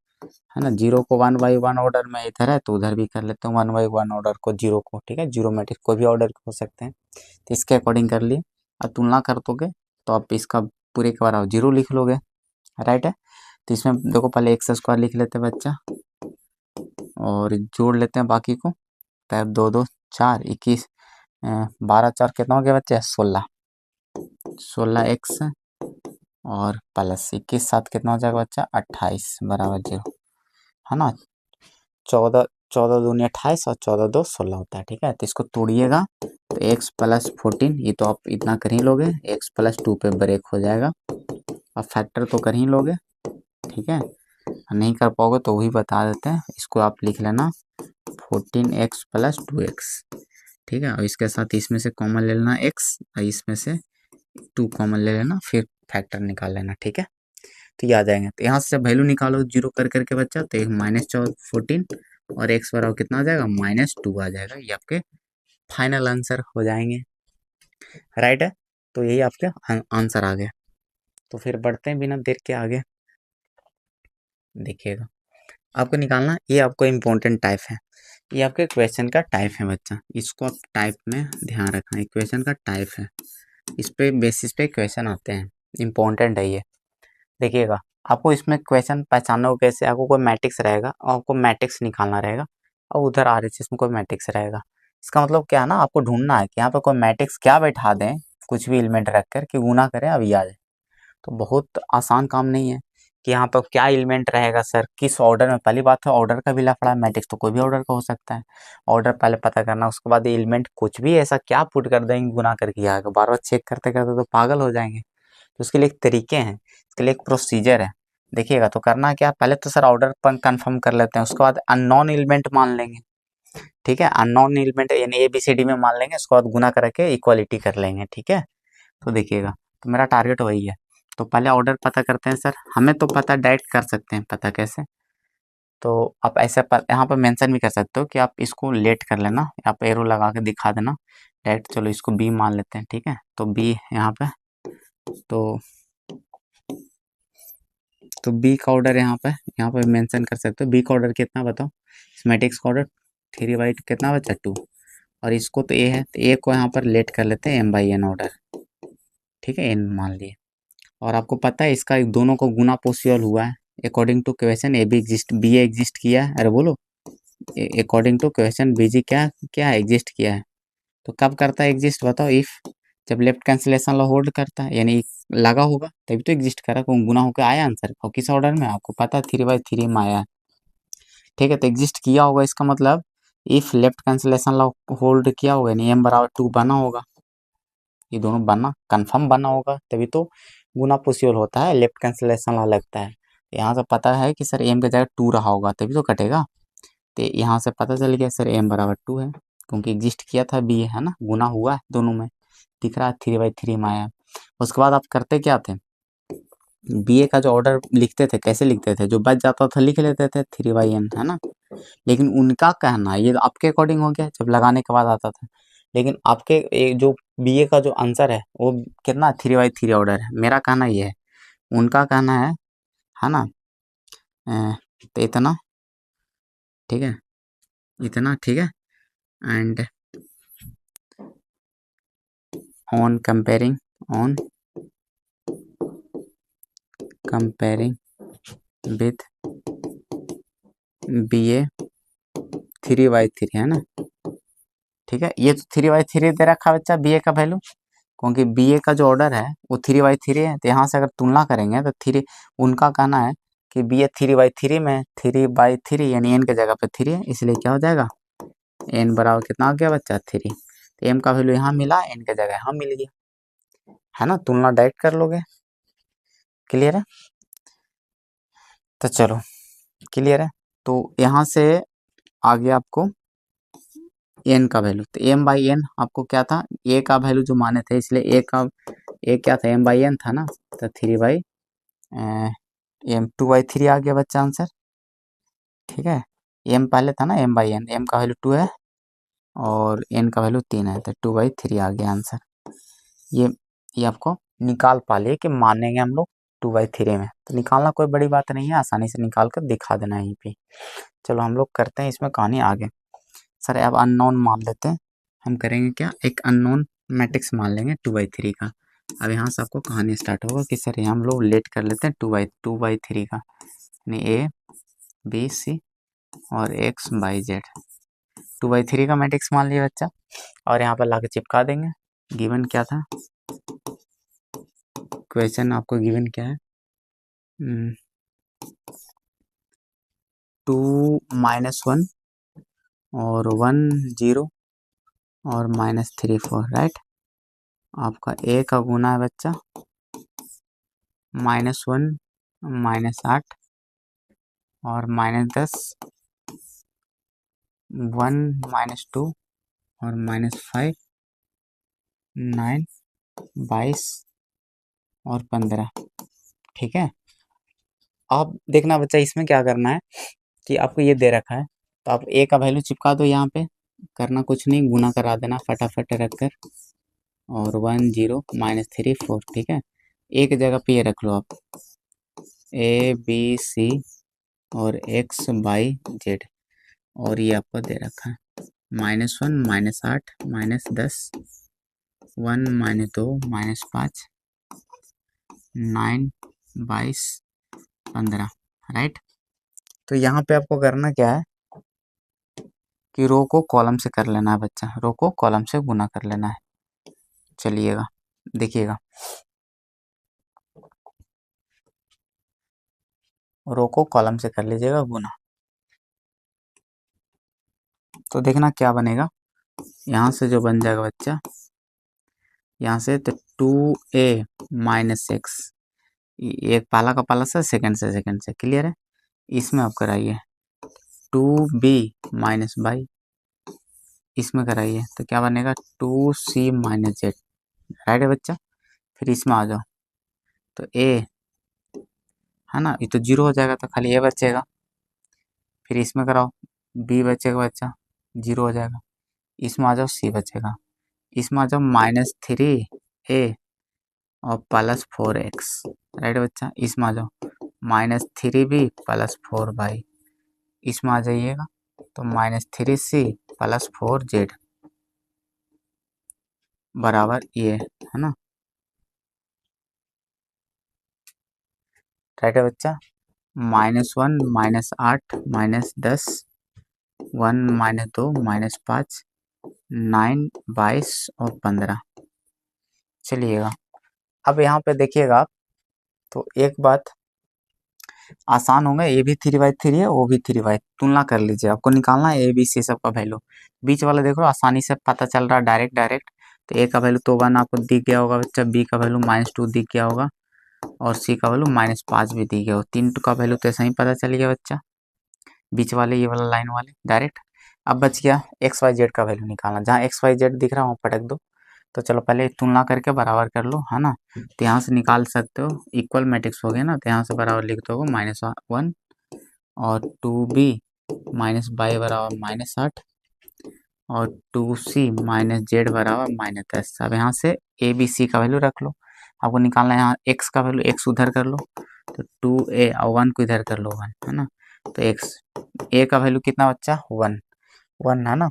है ना। 0 को 1/1 ऑर्डर में इधर है तो उधर भी कर लेते हैं 1/1 ऑर्डर को, 0 को, ठीक है, जीरो मैट्रिक्स कोई भी ऑर्डर हो सकते हैं, तो इसके अकॉर्डिंग कर लिए। अब तुलना कर दोगे तो आप इसका पूरे के बार 0 लिख लोगे, राइट है। तो इसमें देखो पहले एक्स स्क्वायर लिख लेते हैं बच्चा, और जोड़ लेते हैं बाकी को, तब 2 2 4 21 12 4 कितना हो गया बच्चा, 16, 16x और प्लस 21 7 कितना हो जाएगा बच्चा, 28 बराबर 0, है ना। 14 14 दूनी 28 और 14 2 16 होता है, ठीक है। तो इसको तोड़िएगा तो x प्लस 14, ये तो आप इतना कर ही लोगे, x प्लस 2 पे ब्रेक हो जाएगा, अब फैक्टर तो कर ही लोगे, ठीक है। नहीं कर पाओगे तो वही बता देते हैं, इसको आप लिख लेना 14x प्लस 2x, ठीक है। और इसके साथ इसमें से कॉमन ले लेना x और इसमें से 2 कॉमन ले लेना, फिर फैक्टर निकाल लेना, ठीक है। तो ये आ जाएंगे, तो यहाँ से वैल्यू निकालो जीरो कर करके बच्चा, तो एक -14 और x बराबर कितना आ जाएगा, -2 आ जाएगा, ये आपके फाइनल आंसर हो जाएंगे, राइट है। तो यही आपके आंसर आ गया। तो फिर बढ़ते हैं बिना देर के आगे, देखिएगा आपको निकालना, ये आपको इम्पोर्टेंट टाइप है, ये आपके क्वेश्चन का टाइप है बच्चा, इसको आप टाइप में ध्यान रखना, क्वेश्चन का टाइप है, इस पे बेसिस पे क्वेश्चन आते हैं, इम्पोर्टेंट है ये। देखिएगा, आपको इसमें क्वेश्चन पहचानना हो कैसे, आपको कोई मैट्रिक्स रहेगा और आपको मैट्रिक्स निकालना रहेगा, और उधर आरएचएस में कोई मैट्रिक्स रहेगा। इसका मतलब क्या है ना, आपको ढूंढना है कि यहाँ पे कोई मैट्रिक्स क्या बैठा दें, कुछ भी एलिमेंट रख कर कि गुना करें अभी आ जाए। तो बहुत आसान काम नहीं है कि यहाँ पर क्या एलिमेंट रहेगा सर, किस ऑर्डर में, पहली बात है ऑर्डर का भी लफड़ा है, मैट्रिक्स तो कोई भी ऑर्डर का हो सकता है, ऑर्डर पहले पता करना, उसके बाद एलिमेंट कुछ भी ऐसा क्या पुट कर देंगे गुना करके आएगा, बार बार चेक करते करते तो पागल हो जाएंगे। तो उसके लिए एक तरीके हैं, इसके लिए एक प्रोसीजर है। देखिएगा, तो करना क्या, पहले तो सर ऑर्डर पर कंफर्म कर लेते हैं, उसके बाद अननोन एलिमेंट मान लेंगे, ठीक है, अननोन एलिमेंट यानी ABCD में मान लेंगे, उसके बाद गुना करके इक्वालिटी कर लेंगे, ठीक है। तो देखिएगा, तो मेरा टारगेट वही है। तो पहले ऑर्डर पता करते हैं सर, हमें तो पता डायरेक्ट कर सकते हैं, पता कैसे, तो आप ऐसे यहाँ पर मेंशन भी कर सकते हो कि आप इसको लेट कर लेना, आप एरो लगा के दिखा देना डायरेक्ट। चलो इसको बी मान लेते हैं, ठीक है, तो बी यहाँ पे, तो बी का ऑर्डर यहाँ पे मेंशन कर सकते हो, बी का ऑर्डर कितना बताओ, मैट्रिक्स का ऑर्डर 3/2 कितना बचा 2, और इसको तो ए है, तो ए को यहाँ पर लेट कर लेते हैं m/n ऑर्डर, ठीक है, n मान लिए। और आपको पता है इसका दोनों को गुना पॉसिबल हुआ है, according to question A B exist, B A exist किया है, अरे बोलो, according to question B G क्या क्या एग्जिस्ट किया है। तो कब करता है एग्जिस्ट बताओ, इफ जब लेफ्ट कैंसिलेशन लॉ होल्ड करता है, यानी लगा होगा तभी तो एग्जिस्ट करा, कौन गुना होकर आया आंसर, और किस ऑर्डर में आपको पता है 3/3 में आया है, ठीक है। तो एग्जिस्ट किया होगा, इसका मतलब if left cancellation law hold किया होगा यानी m बराबर 2 बना होगा, ये दोनों बना कंफर्म बना होगा, तभी तो गुना पॉसिबल होता है, लेफ्ट कैंसिलेशन लॉ लगता है। यहाँ से पता है कि सर m की जगह 2 रहा होगा तभी तो कटेगा, तो यहाँ से पता चल गया सर m बराबर 2 है, क्योंकि एग्जिस्ट किया था b है ना, गुना हुआ है दोनों में, दिख रहा है 3/3 में आया। उसके बाद आप करते क्या थे, बी ए का जो ऑर्डर लिखते थे कैसे लिखते थे, जो बच जाता था लिख लेते थे 3/n है ना, लेकिन उनका कहना ये तो आपके अकॉर्डिंग हो गया जब लगाने के बाद आता था, लेकिन आपके जो बीए का जो आंसर है वो कितना 3/3 ऑर्डर है, मेरा कहना ये है, उनका कहना है ना, तो इतना ठीक है, इतना ठीक है। And on comparing with BA 3/3 है ना, ठीक है, ये तो 3/3 दे रखा है बच्चा BA का वैल्यू, क्योंकि BA का जो ऑर्डर है वो 3/3 है, तो यहाँ से अगर तुलना करेंगे तो 3, उनका कहना है कि BA 3/3 में 3/3 यानी n के जगह पे 3 है, इसलिए क्या हो जाएगा n बराबर कितना आ गया बच्चा 3, तो m का वैल्यू यहाँ मिला, n के जगह यहाँ मिल गया, है ना, तुलना डायरेक्ट कर लोगे, क्लियर है। तो चलो क्लियर है, तो यहाँ से आगे आपको n का वैल्यू, तो m/n आपको क्या था, a का वैल्यू जो माने थे, इसलिए a क्या था m/n था ना, तो 2/3 आ गया बच्चा आंसर, ठीक है, m पहले था ना m/n, m का वैल्यू 2 है और n का वैल्यू 3 है, तो 2/3 आ गया आंसर। ये आपको निकाल पा लिए कि मानेंगे हम लोग 2/3 में, तो निकालना कोई बड़ी बात नहीं है, आसानी से निकाल कर दिखा देना है यहीं पे। चलो हम लोग करते हैं इसमें कहानी आगे। सर अब अननोन मान लेते हैं, हम करेंगे क्या, एक अननोन मैट्रिक्स मान लेंगे 2/3 का। अब यहाँ से आपको कहानी स्टार्ट होगा कि सर यहाँ हम लोग लेट कर लेते हैं 2/3 का, यानी A B C और X Y Z 2/3 का मैट्रिक्स मान लिया बच्चा, और यहाँ पर लाके चिपका देंगे। गिवन क्या था, क्वेश्चन आपको गिवन क्या है, 2 -1 और 1 0 और -3 4 राइट। आपका A का गुना है बच्चा -1 -8 और -10, 1 -2 और -5, 9 22 और 15, ठीक है। आप देखना बच्चा इसमें क्या करना है कि आपको ये दे रखा है, तो आप A का वैल्यू चिपका दो, यहाँ पे करना कुछ नहीं, गुना करा देना फटाफट रख कर, और 1 0 -3 4, ठीक है। एक जगह पे ये रख लो आप ABC और XYZ, और ये आपको दे रखा है -1 -8 -10, 1 -2 -5, 9 22 15, राइट। तो यहाँ पे आपको करना क्या है कि रो को कॉलम से कर लेना है बच्चा, रो को कॉलम से गुना कर लेना है। चलिएगा देखिएगा, रो को कॉलम से कर लीजिएगा गुना, तो देखना क्या बनेगा, यहाँ से जो बन जाएगा बच्चा, यहाँ से तो 2A - X, एक पहला का पहला से सेकंड से क्लियर है। इसमें आप कराइए 2B - Y, इसमें कराइए तो क्या बनेगा 2C - Z, राइट है बच्चा। फिर इसमें आ जाओ तो A है ना, ये तो 0 हो जाएगा, तो खाली A बचेगा। फिर इसमें कराओ B बचेगा बच्चा, 0 हो जाएगा। इसमें आ जाओ C बचेगा, इसमें आ जाओ -3A और +4X, राइट बच्चा। इसमें आ जाओ -3B +4Y, इसमें आ जाइएगा तो -3C +4Z बराबर ये है ना, राइट है बच्चा। -1 -8 -10, 1 -2 -5, 9 22 और 15। चलिएगा अब यहाँ पे देखिएगा आप, तो एक बात आसान होगा, ए भी 3/3 है, ओ भी 3/3, तुलना कर लीजिए, आपको निकालना है ए बी सी सब का वैल्यू। बीच वाला देखो आसानी से पता चल रहा है, डायरेक्ट डायरेक्ट। तो ए का वैल्यू तो 1 आपको दिख गया होगा बच्चा, बी का वैल्यू -2 दिख गया होगा, और सी का वैल्यू -5 भी दिख गया होगा। 3 का वैल्यू तो ऐसा ही पता चल गया बच्चा, बीच वाले ये वाला लाइन वाले डायरेक्ट। अब बच गया एक्स वाई जेड का वैल्यू निकालना, जहाँ एक्स वाई जेड दिख रहा है वहाँ पटक दो। तो चलो पहले तुलना करके बराबर कर लो, है ना। तो यहाँ से निकाल सकते हो, इक्वल मैट्रिक्स हो गया ना, तो यहाँ से बराबर लिख दो -1 और 2b -y बराबर -8 और 2c -z बराबर -10। अब यहाँ से ए बी सी का वैल्यू रख लो, आपको निकालना है यहाँ एक्स का वैल्यू, एक्स उधर कर लो, तो 2a और 1 को इधर कर लो 1, है ना। तो एक्स ए का वैल्यू कितना बच्चा 1 है ना,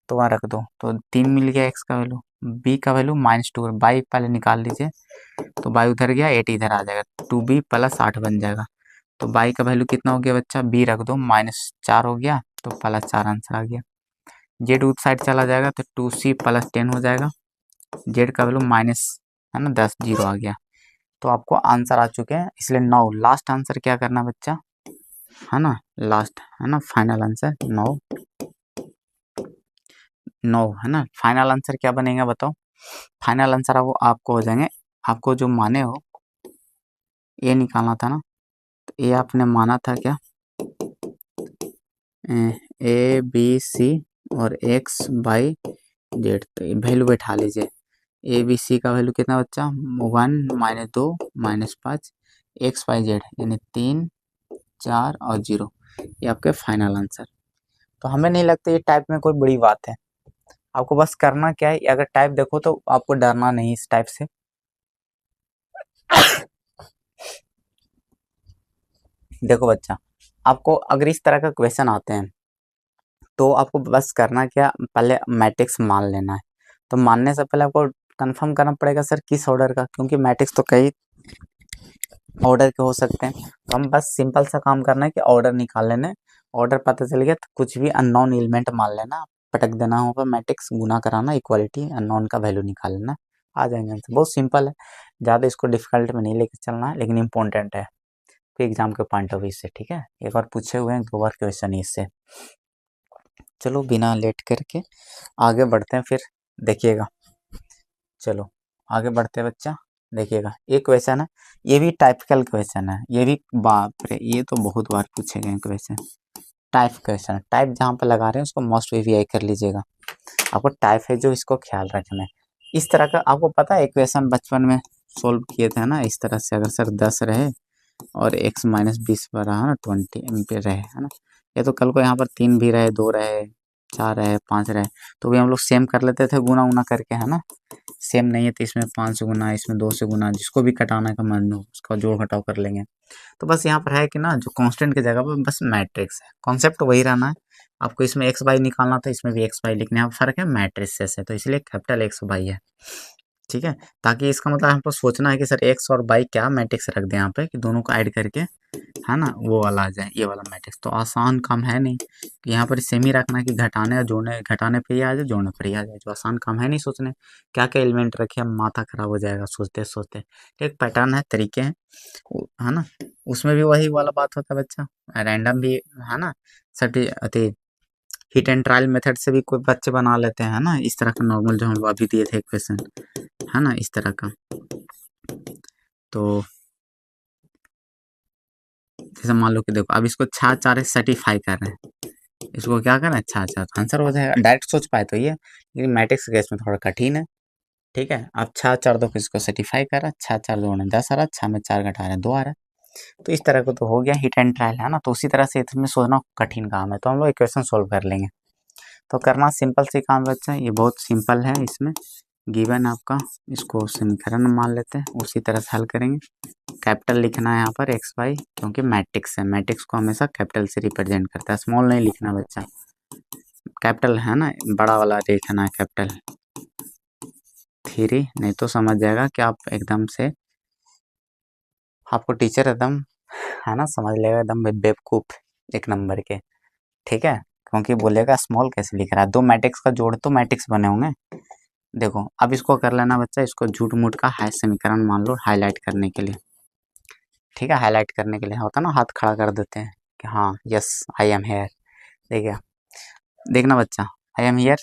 तो वहाँ रख दो, तो 3 मिल गया एक्स का वैल्यू। बी का वैल्यू -2, बाई पहले निकाल लीजिए, तो बाई उधर गया, 8 इधर आ जाएगा, 2b + 8 बन जाएगा। तो बाई का वैल्यू कितना हो गया बच्चा, बी रख दो, -4 हो गया, तो +4 आंसर आ गया। जेड उस साइड चला जाएगा, तो 2c + 10 हो जाएगा, जेड का वैल्यू माइनस, है ना, 10 0 आ गया। तो आपको आंसर आ चुके हैं, इसलिए 9 लास्ट आंसर क्या करना बच्चा, है ना, लास्ट, है ना, फाइनल आंसर 9 है ना। फाइनल आंसर क्या बनेगा बताओ, फाइनल आंसर आपको हो जाएंगे, आपको जो माने हो ये निकालना था ना, तो ये आपने माना था क्या, ए बी सी और एक्स वाई जेड, तो वैल्यू बैठा लीजिए। ए बी सी का वैल्यू कितना बच्चा 1 -2 -5, एक्स वाई जेड यानी 3 4 और 0, ये आपके फाइनल आंसर। तो हमें नहीं लगता ये टाइप में कोई बड़ी बात है, आपको बस करना क्या है, अगर टाइप देखो तो आपको डरना नहीं इस टाइप से। देखो बच्चा, आपको अगर इस तरह का क्वेश्चन आते हैं तो आपको बस करना क्या, पहले मैट्रिक्स मान लेना है। तो मानने से पहले आपको कंफर्म करना पड़ेगा सर किस ऑर्डर का, क्योंकि मैट्रिक्स तो कई ऑर्डर के हो सकते हैं। तो हम बस सिंपल सा काम करना है कि ऑर्डर निकाल लेना, ऑर्डर पता चल गया तो कुछ भी अननोन एलिमेंट मान लेना, पटक देना होगा, मैट्रिक्स गुना कराना, इक्वालिटी अननोन का वैल्यू निकाल लेना, आ जाएंगे आंसर। बहुत सिंपल है, ज़्यादा इसको डिफिकल्ट में नहीं लेके चलना है, लेकिन इंपॉर्टेंट है फिर एग्जाम के पॉइंट ऑफ व्यू से, ठीक है। एक बार पूछे हुए हैं, 2 बार क्वेश्चन इससे। चलो बिना लेट करके आगे बढ़ते हैं फिर, देखिएगा। चलो आगे बढ़ते हैं बच्चा, देखिएगा एक क्वेश्चन है, ये भी टाइपिकल क्वेश्चन है, ये भी बाप रे ये तो बहुत बार पूछे गए क्वेश्चन। टाइप क्वेश्चन, टाइप जहाँ पे लगा रहे हैं उसको मोस्ट वीवीआई कर लीजिएगा, आपको टाइप है जो इसको ख्याल रखना है। इस तरह का आपको पता है इक्वेशन बचपन में सोल्व किए थे ना, इस तरह से, अगर सर 10 रहे और x -20 पर रहा ना 20 पे रहे, है ना, ये तो कल को यहाँ पर 3 भी रहे, 2 रहे, 4 रहे, 5 रहे, तो भी हम लोग सेम कर लेते थे गुना उना करके, है ना। सेम नहीं है तो इसमें 5 से गुना, इसमें 2 से गुना, जिसको भी कटाने का मन हो उसका जोड़ घटाव कर लेंगे। तो बस यहाँ पर है कि ना, जो कांस्टेंट की जगह पर बस मैट्रिक्स है, कॉन्सेप्ट वही रहना है। आपको इसमें एक्स वाई निकालना था, इसमें भी एक्स वाई लिखने का फर्क है, मैट्रिक्स से, तो इसलिए कैपिटल एक्स वाई है, ठीक है। ताकि इसका मतलब हमको सोचना है कि सर एक्स और वाई क्या मैट्रिक्स रख दें यहाँ पे, कि दोनों को ऐड करके, है ना, वो वाला आ जाए, ये वाला मैट्रिक्स। तो आसान काम है नहीं, यहाँ पर सेम ही रखना कि घटाने और जोड़ने, घटाने पे ही आ जाए, जोड़ने पर ही आ जाए, जो आसान काम है नहीं सोचने क्या क्या एलिमेंट रखे, माथा खराब हो जाएगा सोचते सोचते। एक पैटर्न है, तरीके हैं, है ना, उसमें भी वही वाला बात होता है बच्चा, रैंडम भी, है ना, सर्टी अति हिट एंड ट्रायल मेथड से भी कोई बच्चे बना लेते हैं, है ना, इस तरह का नॉर्मल जो हम अभी दिए थे क्वेश्चन, है ना, इस तरह का। तो जैसे मान लो कि देखो अब इसको 6 4 सर्टिफाई कर रहे हैं, इसको क्या करना है 6 4, तो आंसर हो जाएगा, डायरेक्ट सोच पाए तो ये, लेकिन मैट्रिक्स केस में थोड़ा कठिन है, ठीक है। अब 6 4 दो, इसको सर्टिफाई कर रहा है, 6 4 जोड़े 10 आ रहा है, 6 में 4 घटा रहे हैं 2 आ रहा है। तो इस तरह को तो हो गया हिट एंड ट्रायल, है ना। तो उसी तरह से इसमें सोचना कठिन काम है, तो हम लोग इक्वेशन सोल्व कर लेंगे। तो करना सिंपल सी काम बच्चा, ये बहुत सिंपल है, इसमें गिवन आपका, इसको समीकरण मान लेते हैं, उसी तरह से हल करेंगे। कैपिटल लिखना है यहाँ पर एक्स वाई, क्योंकि मैट्रिक्स है, मैट्रिक्स को हमेशा कैपिटल से रिप्रेजेंट करता है, स्मॉल नहीं लिखना बच्चा, कैपिटल है ना, बड़ा वाला लिखना है कैपिटल 3, नहीं तो समझ जाएगा कि आप एकदम से, आपको टीचर एकदम, है ना, समझ लेगा एकदम बेवकूफ एक नंबर के, ठीक है, क्योंकि बोलेगा स्मॉल कैसे लिख रहा है, 2 मैट्रिक्स का जोड़ तो मैट्रिक्स बने होंगे। देखो अब इसको कर लेना बच्चा, इसको झूठ मूठ का हाई समीकरण मान लो हाईलाइट करने के लिए, ठीक है, हाईलाइट करने के लिए होता है ना, हाथ खड़ा कर देते हैं कि हाँ यस आई एम हेयर। देखिए, देखना बच्चा, आई एम हियर।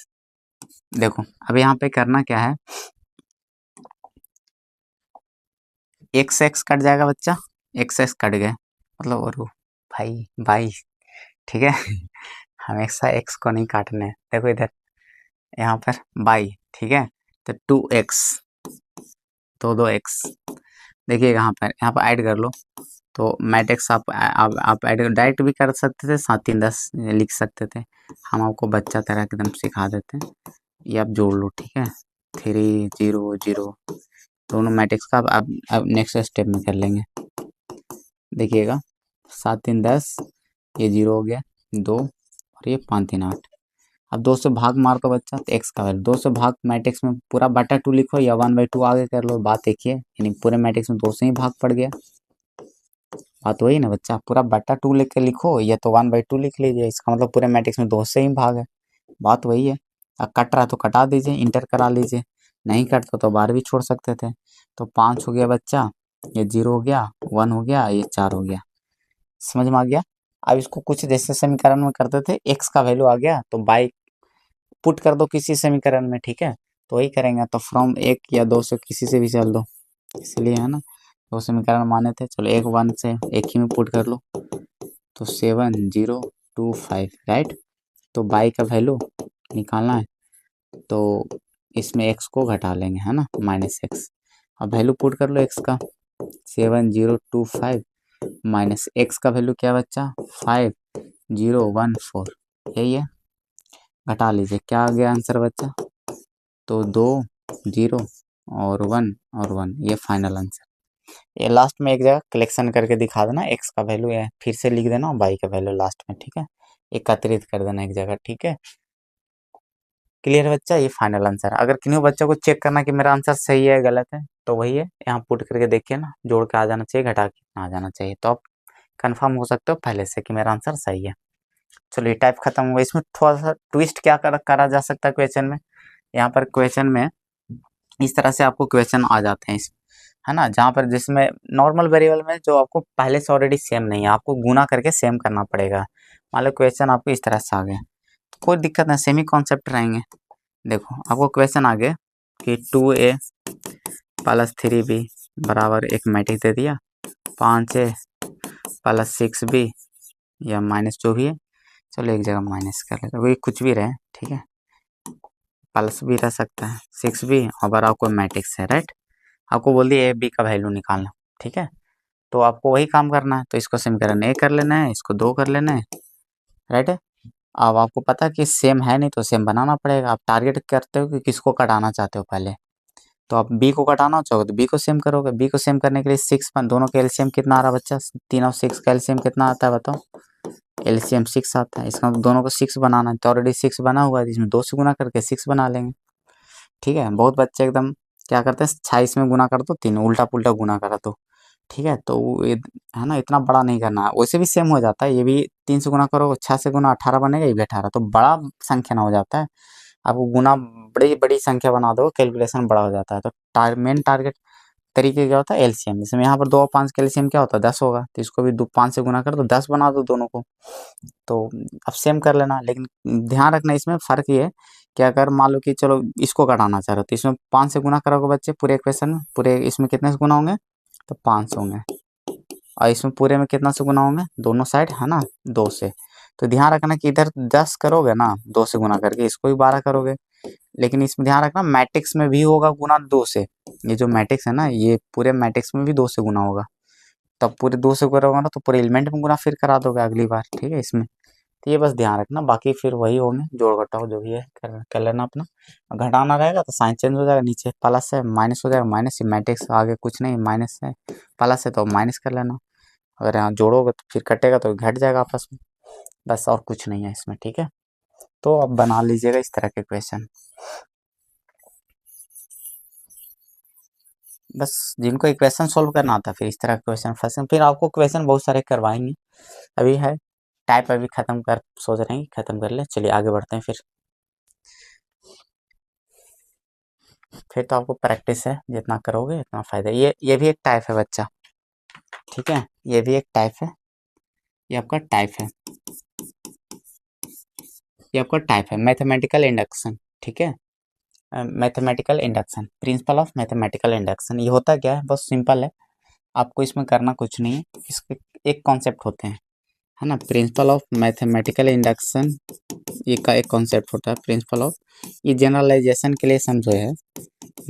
देखो अब यहाँ पे करना क्या है, एक्स एक्स कट जाएगा बच्चा, एक्स एक्स कट गए, मतलब और भाई भाई, ठीक है हमेशा एक्स को नहीं काटने हैं। देखो इधर यहाँ पर बाई, ठीक है, तो 2x, तो 2x। देखिए यहाँ पर ऐड कर लो, तो मैट्रिक्स आप ऐड डायरेक्ट भी कर सकते थे, 7 3 10 लिख सकते थे। हम आपको बच्चा तरह एकदम सिखा देते हैं, ये आप जोड़ लो, ठीक है, 3 0 0 दोनों मैट्रिक्स का अब नेक्स्ट स्टेप में कर लेंगे। देखिएगा 7 3 10, ये 0 हो गया, 2 और ये 5 3 8। अब 2 से भाग मार दो बच्चा, तो एक्स का वैल्यू 2 से भाग मैट्रिक्स में पूरा बटा 2 लिखो या 1/2 आगे कर लो, बात देखिए, यानी पूरे मैट्रिक्स में 2 से ही भाग पड़ गया। बात वही ना बच्चा, पूरा बटा 2 लिख के लिखो या तो 1/2 लिख लीजिए, इसका मतलब पूरे मैट्रिक्स में 2 से ही भाग है। बात वही है। अब कट रहा तो कटा दीजिए, इंटर करा लीजिए, नहीं कटता तो बाहर भी छोड़ सकते थे। तो 5 हो गया बच्चा, ये 0 हो गया, 1 हो गया, ये 4 हो गया। समझ में आ गया। अब इसको कुछ जैसे समीकरण में करते थे, एक्स का वैल्यू आ गया तो बाई पुट कर दो किसी समीकरण में, ठीक है, तो वही करेंगे। तो फ्रॉम 1 या 2 से किसी से भी चल दो, इसलिए है ना, 2 समीकरण माने थे, चलो 1 1 से एक ही में पुट कर लो, तो 7 0 2 5, राइट। तो बाई का वैल्यू निकालना है, तो इसमें एक्स को घटा लेंगे, है ना, -x। अब वैल्यू पुट कर लो एक्स का, 7 0 2 5 माइनस एक्स का वैल्यू क्या बच्चा, 5 0 1 4, यही है। घटा लीजिए, क्या आ गया आंसर बच्चा, तो 2 0 और 1 और 1, ये फाइनल आंसर। ये लास्ट में एक जगह कलेक्शन करके दिखा देना, एक्स का वैल्यू है फिर से लिख देना और बाई का वैल्यू लास्ट में, ठीक है, एकत्रित कर देना एक जगह, ठीक है। क्लियर है बच्चा, ये फाइनल आंसर। अगर किन्हीं बच्चों को चेक करना कि मेरा आंसर सही है गलत है, तो वही है, यहाँ पुट करके देखिए ना, जोड़ के आ जाना चाहिए, घटा के आ जाना चाहिए, तो आप कंफर्म हो सकते हो पहले से कि मेरा आंसर सही है। चलिए टाइप खत्म हुआ। इसमें थोड़ा सा ट्विस्ट क्या करा जा सकता है क्वेश्चन में, यहाँ पर क्वेश्चन में इस तरह से आपको क्वेश्चन आ जाते हैं इस, है ना, जहाँ पर जिसमें नॉर्मल वेरिएबल में जो आपको पहले से ऑलरेडी सेम नहीं है, आपको गुना करके सेम करना पड़ेगा। मान लो क्वेश्चन आपको इस तरह से आ गया, तो कोई दिक्कत नहीं, सेमी कॉन्सेप्ट रहेंगे। देखो आपको क्वेश्चन आ गया कि 2a + 3b बराबर एक मैट्रिक्स दे दिया, 5a + 6b या माइनस जो भी है, चलो एक जगह माइनस कर लेते, वही कुछ भी रहे, ठीक है, प्लस भी रह सकता है, 6b और बराबर कोई मैट्रिक्स है, राइट। आपको बोल दिया ए बी का वैल्यू निकालना, ठीक है, तो आपको वही काम करना है, तो इसको समीकरण ए कर लेना है, इसको 2 कर लेना है, राइट है। अब आपको पता है कि सेम है नहीं तो सेम बनाना पड़ेगा। आप टारगेट करते हो कि किसको कटाना चाहते हो पहले, तो आप बी को कटाना चाहोगे तो बी को सेम करोगे। बी को सेम करने के लिए 6 दोनों का एलसीएम कितना आ रहा है बच्चा, 3 और 6 का एलसीएम कितना आता है बताओ, एलसीएम 6 आता है। इसका मतलब दोनों को 6 बनाना है, तो ऑलरेडी 6 बना हुआ है, इसमें 2 से गुना करके 6 बना लेंगे, ठीक है। बहुत बच्चे एकदम क्या करते हैं, 26 में गुना कर दो, 3 उल्टा पुल्टा गुना करा दो, ठीक है, तो ये है ना, इतना बड़ा नहीं करना है, वैसे भी सेम हो जाता है, ये भी 3 से गुना करो, 6 से गुना 18 बनेगा, ये भी 18, तो बड़ा संख्या ना हो जाता है। आपको गुना बड़ी बड़ी संख्या बना दो, कैलकुलेशन बड़ा हो जाता है। तो मेन टारगेट तरीके क्या होता है, एलसीएम। जैसे यहाँ पर 2 और 5 का एलसीएम क्या होता है, 10 होगा, तो इसको भी 5 से गुना कर दो, 10 बना दो दोनों को, तो अब सेम कर लेना। लेकिन ध्यान रखना इसमें फ़र्क ये है कि अगर मान लो कि चलो इसको घटाना चाह रहे हो, तो इसमें 5 से गुना करोगे बच्चे, पूरे इक्वेशन में, पूरे इसमें कितने से गुना होंगे, तो 5 होंगे, और इसमें पूरे में कितना से गुना होंगे, दोनों साइड, है ना, 2 से। तो ध्यान रखना कि इधर 10 करोगे ना 2 से गुना करके, इसको भी 12 करोगे, लेकिन इसमें ध्यान रखना मैट्रिक्स में भी होगा गुना 2 से। ये जो मैट्रिक्स है ना, ये पूरे मैट्रिक्स में भी 2 से गुना होगा, तब पूरे 2 से करोगे ना तो पूरे एलिमेंट में गुना फिर करा दोगे अगली बार, ठीक है इसमें। तो ये बस ध्यान रखना, बाकी फिर वही होंगे, जोड़ घटाओ जो भी है कर लेना अपना। घटाना रहेगा तो साइन चेंज हो जाएगा, नीचे प्लस है माइनस हो जाएगा, माइनस मैट्रिक्स आगे कुछ नहीं, माइनस है प्लस है तो माइनस कर लेना। अगर यहाँ जोड़ोगे तो फिर कटेगा तो घट जाएगा आपस में, बस और कुछ नहीं है इसमें, ठीक है। तो अब बना लीजिएगा इस तरह के क्वेश्चन, बस जिनको इक्वेशन सोल्व करना आता है फिर इस तरह का क्वेश्चन फंसे, फिर आपको क्वेश्चन बहुत सारे करवाएंगे। अभी है टाइप अभी खत्म कर सोच रहे हैं कि खत्म कर ले, चलिए आगे बढ़ते हैं फिर तो आपको प्रैक्टिस है, जितना करोगे उतना फायदा। ये भी एक टाइप है बच्चा, ठीक है, ये भी एक टाइप है, ये आपका टाइप है, ये आपका टाइप है मैथमेटिकल इंडक्शन। ठीक है, mathematical induction, principle of mathematical induction, ये होता क्या है, बहुत सिंपल है, आपको इसमें करना कुछ नहीं है, इसके एक कॉन्सेप्ट होते हैं, है ना, प्रिंसिपल ऑफ मैथमेटिकल इंडक्शन, ये का एक कॉन्सेप्ट होता है प्रिंसिपल ऑफ, ये जनरलाइजेशन के लिए समझो है,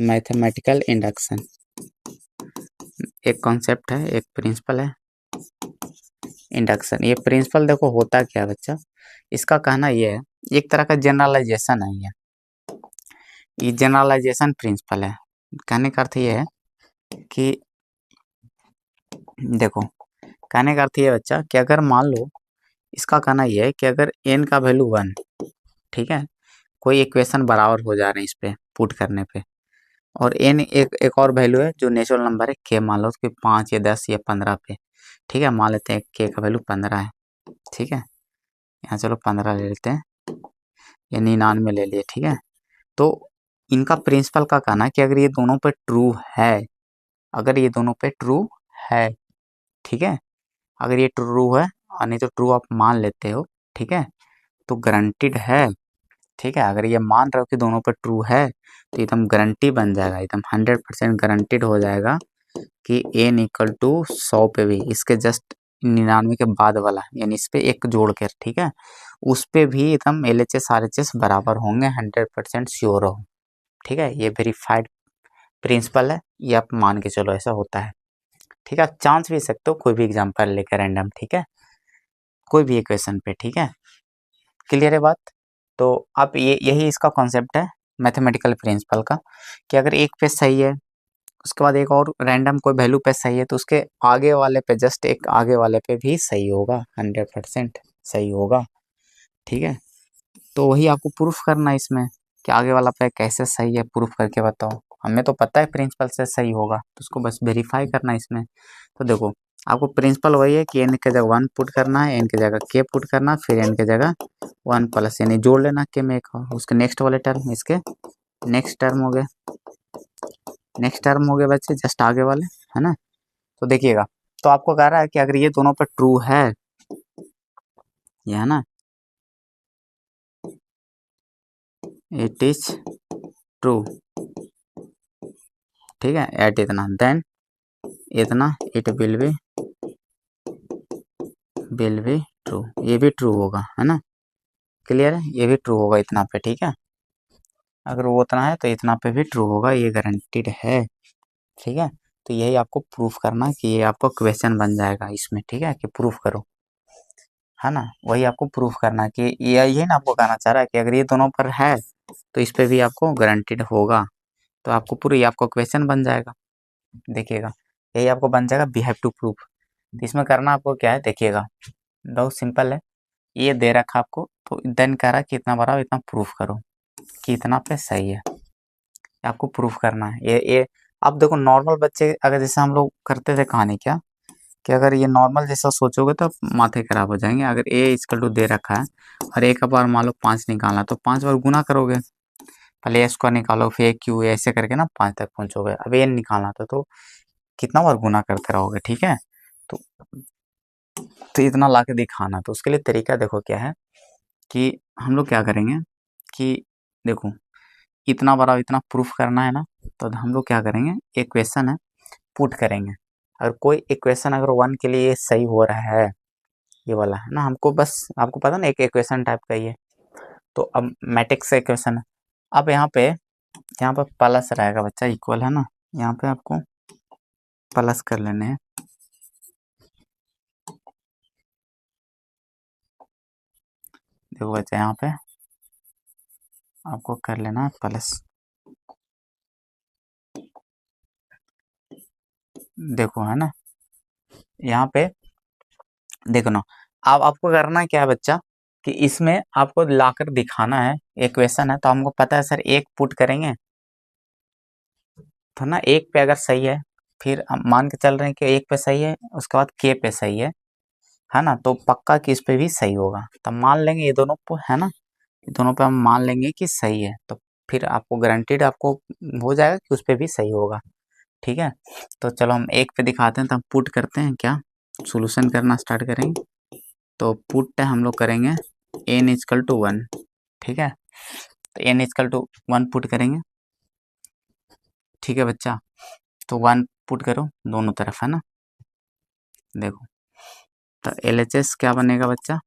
मैथमेटिकल इंडक्शन एक कॉन्सेप्ट है, एक प्रिंसिपल है, इंडक्शन, ये प्रिंसिपल देखो होता क्या है बच्चा, इसका कहना ये है, एक तरह का जनरलाइजेशन है ये जनरलाइजेशन प्रिंसिपल है, कहने का अर्थ ये है कि देखो, कहने का अर्थ ये बच्चा कि अगर मान लो, इसका कहना ये है कि अगर n का वैल्यू 1, ठीक है, कोई इक्वेशन बराबर हो जा रहे हैं इस पे पुट करने पे, और n एक और वैल्यू है जो नेचुरल नंबर है k, मान लो उसके 5 या 10 या 15 पे, ठीक है, मान लेते हैं k का वैल्यू 15 है, ठीक है, यहाँ चलो 15 ले लेते हैं या 99 ले लिए, ठीक है, तो इनका प्रिंसिपल का कहना है कि अगर ये दोनों पे ट्रू है, अगर ये दोनों पे ट्रू है, ठीक है, अगर ये ट्रू है और नहीं तो ट्रू आप मान लेते हो, ठीक है, तो गारंटीड है, ठीक है, अगर ये मान रहे हो कि दोनों पे ट्रू है तो एकदम गारंटी बन जाएगा, एकदम 100% गारंटीड हो जाएगा कि n इक्वल टू 100 पे भी, इसके जस्ट 99 के बाद वाला, यानी इस पे एक जोड़ कर, ठीक है, उस पे भी एकदम LHS RHS बराबर होंगे, 100% श्योर हो, ठीक है, ये वेरीफाइड प्रिंसिपल है, ये आप मान के चलो ऐसा होता है, ठीक है, आप चांस भी सकते हो कोई भी एग्जाम्पल लेकर रैंडम, ठीक है, कोई भी इक्वेशन पे, ठीक है, क्लियर है बात। तो आप यही इसका कॉन्सेप्ट है मैथमेटिकल प्रिंसिपल का, कि अगर एक पे सही है, उसके बाद एक और रैंडम कोई वैल्यू पे सही है, तो उसके आगे वाले पे, जस्ट एक आगे वाले पे भी सही होगा, 100% सही होगा, ठीक है, तो वही आपको प्रूफ करना है इसमें, कि आगे वाला पे कैसे सही है, प्रूफ करके बताओ, हमें तो पता है प्रिंसिपल से सही होगा, तो उसको बस वेरीफाई करना है इसमें। तो देखो, आपको प्रिंसिपल वही है कि n की जगह 1 पुट करना है, n की जगह k पुट करना, फिर n की जगह 1 प्लस, यानी जोड़ लेना k में एक और, उसके नेक्स्ट वाले टर्म, इसके नेक्स्ट टर्म हो गए, नेक्स्ट टर्म हो गए बच्चे, जस्ट आगे वाले, है ना, तो देखिएगा, तो आपको कह रहा है कि अगर ये दोनों पर ट्रू है, ये है ना, इट इज ट्रू, ठीक है, एट इतना, देन इतना, इट विल बी ट्रू, ये भी ट्रू होगा, है ना, क्लियर है, ये भी ट्रू होगा इतना पे, ठीक है, अगर वो उतना है तो इतना पे भी ट्रू होगा, ये गारंटीड है, ठीक है, तो यही आपको प्रूफ करना है, कि ये आपको क्वेश्चन बन जाएगा इसमें, ठीक है, कि प्रूफ करो, है ना, वही आपको प्रूफ करना है, कि ये यही ना आपको कहना चाह रहा है कि अगर ये दोनों पर है तो इस पे भी आपको गारंटीड होगा, तो आपको पूरी आपको क्वेश्चन बन जाएगा, देखिएगा, यही आपको बन जाएगा वी हैव टू प्रूफ। इसमें करना आपको क्या है, देखिएगा, बहुत सिंपल है, ये दे रखा आपको, तो देन कह रहा है कि इतना बड़ा इतना प्रूफ करो कि इतना पे सही है, आपको प्रूफ करना है, ये अब देखो, नॉर्मल बच्चे अगर जैसे हम लोग करते थे कहानी क्या, कि अगर ये नॉर्मल जैसा सोचोगे तो माथे खराब हो जाएंगे, अगर ए इक्वल टू दे रखा है और एक बार मान लो 5 निकालना, तो 5 बार गुना करोगे, पहले ए स्क्वायर निकालो, फिर क्यू, ऐसे करके ना 5 तक पहुंचोगे, अब एन निकालना था तो कितना बार गुना करते रहोगे, ठीक है, तो तो इतना ला के दिखाना, तो उसके लिए तरीका देखो क्या है, कि हम लोग क्या करेंगे, कि देखो, इतना बड़ा इतना प्रूफ करना है ना, तो हम लोग क्या करेंगे, एक क्वेश्चन है, पुट करेंगे, अगर कोई इक्वेशन अगर 1 के लिए सही हो रहा है, ये वाला है ना, हमको बस, आपको पता ना एक इक्वेशन टाइप का ये, तो अब मैट्रिक्स इक्वेशन है, अब यहाँ पे प्लस रहेगा बच्चा, इक्वल है ना, यहाँ पे आपको प्लस कर लेने हैं, देखो बच्चा, यहाँ पे आपको कर लेना है प्लस, देखो, है ना, यहाँ पे देखो ना, अब आपको करना क्या है बच्चा, कि इसमें आपको लाकर दिखाना है, इक्वेशन है, तो हमको पता है सर, एक पुट करेंगे तो ना, एक पे अगर सही है, फिर हम मान के चल रहे हैं कि एक पे सही है, उसके बाद के पे सही है ना, तो पक्का कि इस पे भी सही होगा, तब मान लेंगे ये दोनों पे, है ना, ये दोनों पे हम मान लेंगे कि सही है, तो फिर आपको गारंटीड आपको हो जाएगा कि उस पे भी सही होगा, ठीक है। तो चलो हम एक पे दिखाते हैं, तो हम पुट करते हैं, क्या सोल्यूशन करना स्टार्ट करेंगे। तो पुट हम लोग करेंगे n इजकल टू 1, ठीक है। तो n इजकल टू 1 पुट करेंगे, ठीक है बच्चा। तो 1 पुट करो दोनों तरफ, है ना। देखो तो LHS क्या बनेगा बच्चा,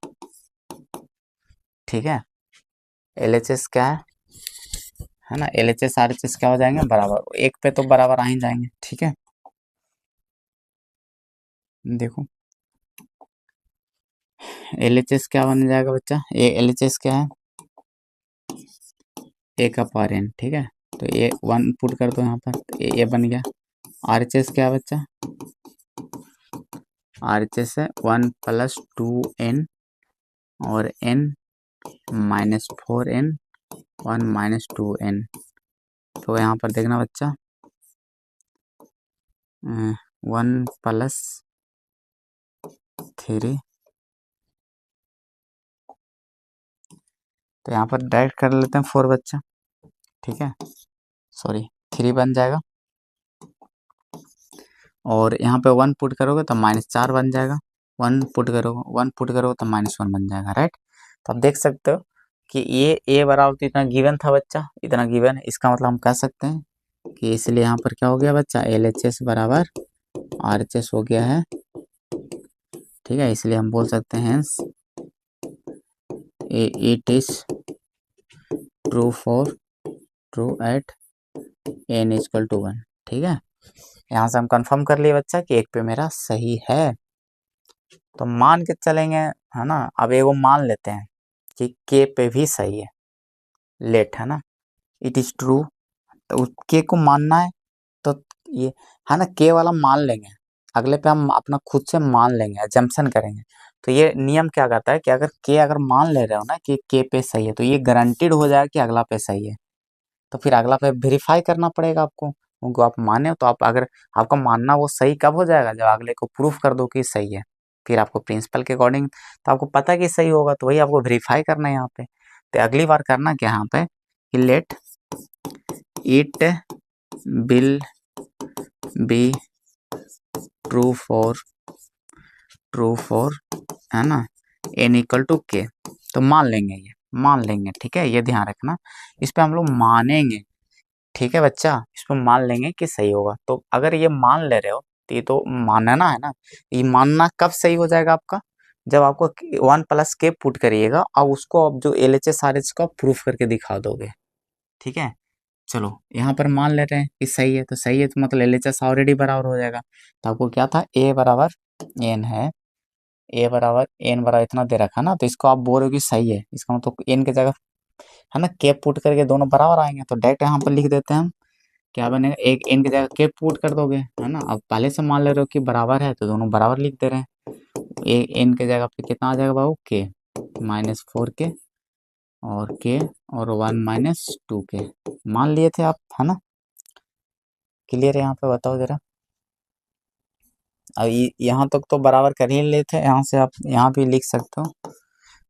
ठीक है। LHS क्या है ना, LHS RHS क्या हो जाएंगे बराबर, एक पे तो बराबर आ ही जाएंगे, ठीक है। देखो LHS क्या बन जाएगा बच्चा, ये LHS क्या है, ए का पावर n, ठीक है। तो ये 1 पुट कर दो यहाँ पर, तो ये बन गया। RHS क्या है बच्चा, RHS है 1 प्लस 2n और n minus 4n 1 minus 2n। तो यहाँ पर देखना बच्चा 1 प्लस 3, तो यहाँ पर डायरेक्ट कर लेते हैं 4 बच्चा, ठीक है। सॉरी 3 बन जाएगा, और यहाँ पे 1 पुट करोगे तो -4 बन जाएगा। 1 पुट करोगे तो -1 बन जाएगा, राइट। तो आप देख सकते हो कि ये a बराबर तो इतना गिवन था बच्चा, इतना गिवन है, इसका मतलब हम कह सकते हैं कि इसलिए यहाँ पर क्या हो गया बच्चा, LHS बराबर RHS हो गया है, ठीक है। इसलिए हम बोल सकते हैं it is true at n equal to 1, ठीक है। यहाँ से हम कंफर्म कर लिए बच्चा कि एक पे मेरा सही है। तो मान के चलेंगे, है ना। अब एगो मान लेते हैं कि के पे भी सही है, लेट, है ना। इट इज ट्रू, तो के को मानना है, तो ये है ना, के वाला मान लेंगे, अगले पे हम अपना खुद से मान लेंगे, अजम्पशन करेंगे। तो ये नियम क्या कहता है कि अगर मान ले रहे हो ना कि के पे सही है, तो ये गारंटीड हो जाएगा कि अगला पे सही है। तो फिर अगला पे वेरीफाई करना पड़ेगा आपको, उनको आप माने हो तो आप, अगर आपका मानना वो सही कब हो जाएगा, जब अगले को प्रूफ कर दो कि सही है। फिर आपको प्रिंसिपल के अकॉर्डिंग तो आपको पता है कि सही होगा, तो वही आपको वेरीफाई करना है यहाँ पे। तो अगली बार करना क्या यहाँ पे कि let it will be true for है ना n इक्वल टू के। तो मान लेंगे, ये मान लेंगे, ठीक है। ये ध्यान रखना, इस पे हम लोग मानेंगे, ठीक है बच्चा। इसको मान लेंगे कि सही होगा। तो अगर ये मान ले रहे हो तो ये तो मानना है ना। ये मानना कब सही हो जाएगा आपका, जब आपको 1 प्लस के पुट करिएगा और उसको आप जो LHS RHS का प्रूफ करके दिखा दोगे, ठीक है। चलो यहाँ पर मान ले रहे हैं कि सही है, तो सही है तो मतलब LHS ऑलरेडी बराबर हो जाएगा। तो आपको क्या था, a बराबर n है, a बराबर n बराबर इतना दे रखा ना, तो इसको आप बोल रहे हो कि सही है, इसका मतलब n की जगह है ना के पुट करके दोनों बराबर आएंगे। तो डायरेक्ट यहाँ पर लिख देते हैं हम, क्या बनेगा, एक n की जगह के पुट कर दोगे, है ना। अब पहले से मान ले रहे हो कि बराबर है, तो दोनों बराबर लिख दे रहे हैं। एक n की जगह पे कितना आ जाएगा बाबू, के -4 के और के और 1 - 2 के मान लिए थे आप, है ना। क्लियर है यहाँ पे, बताओ जरा। अब यहाँ तक तो बराबर कर ही लेते हैं, यहाँ से आप यहाँ भी लिख सकते हो,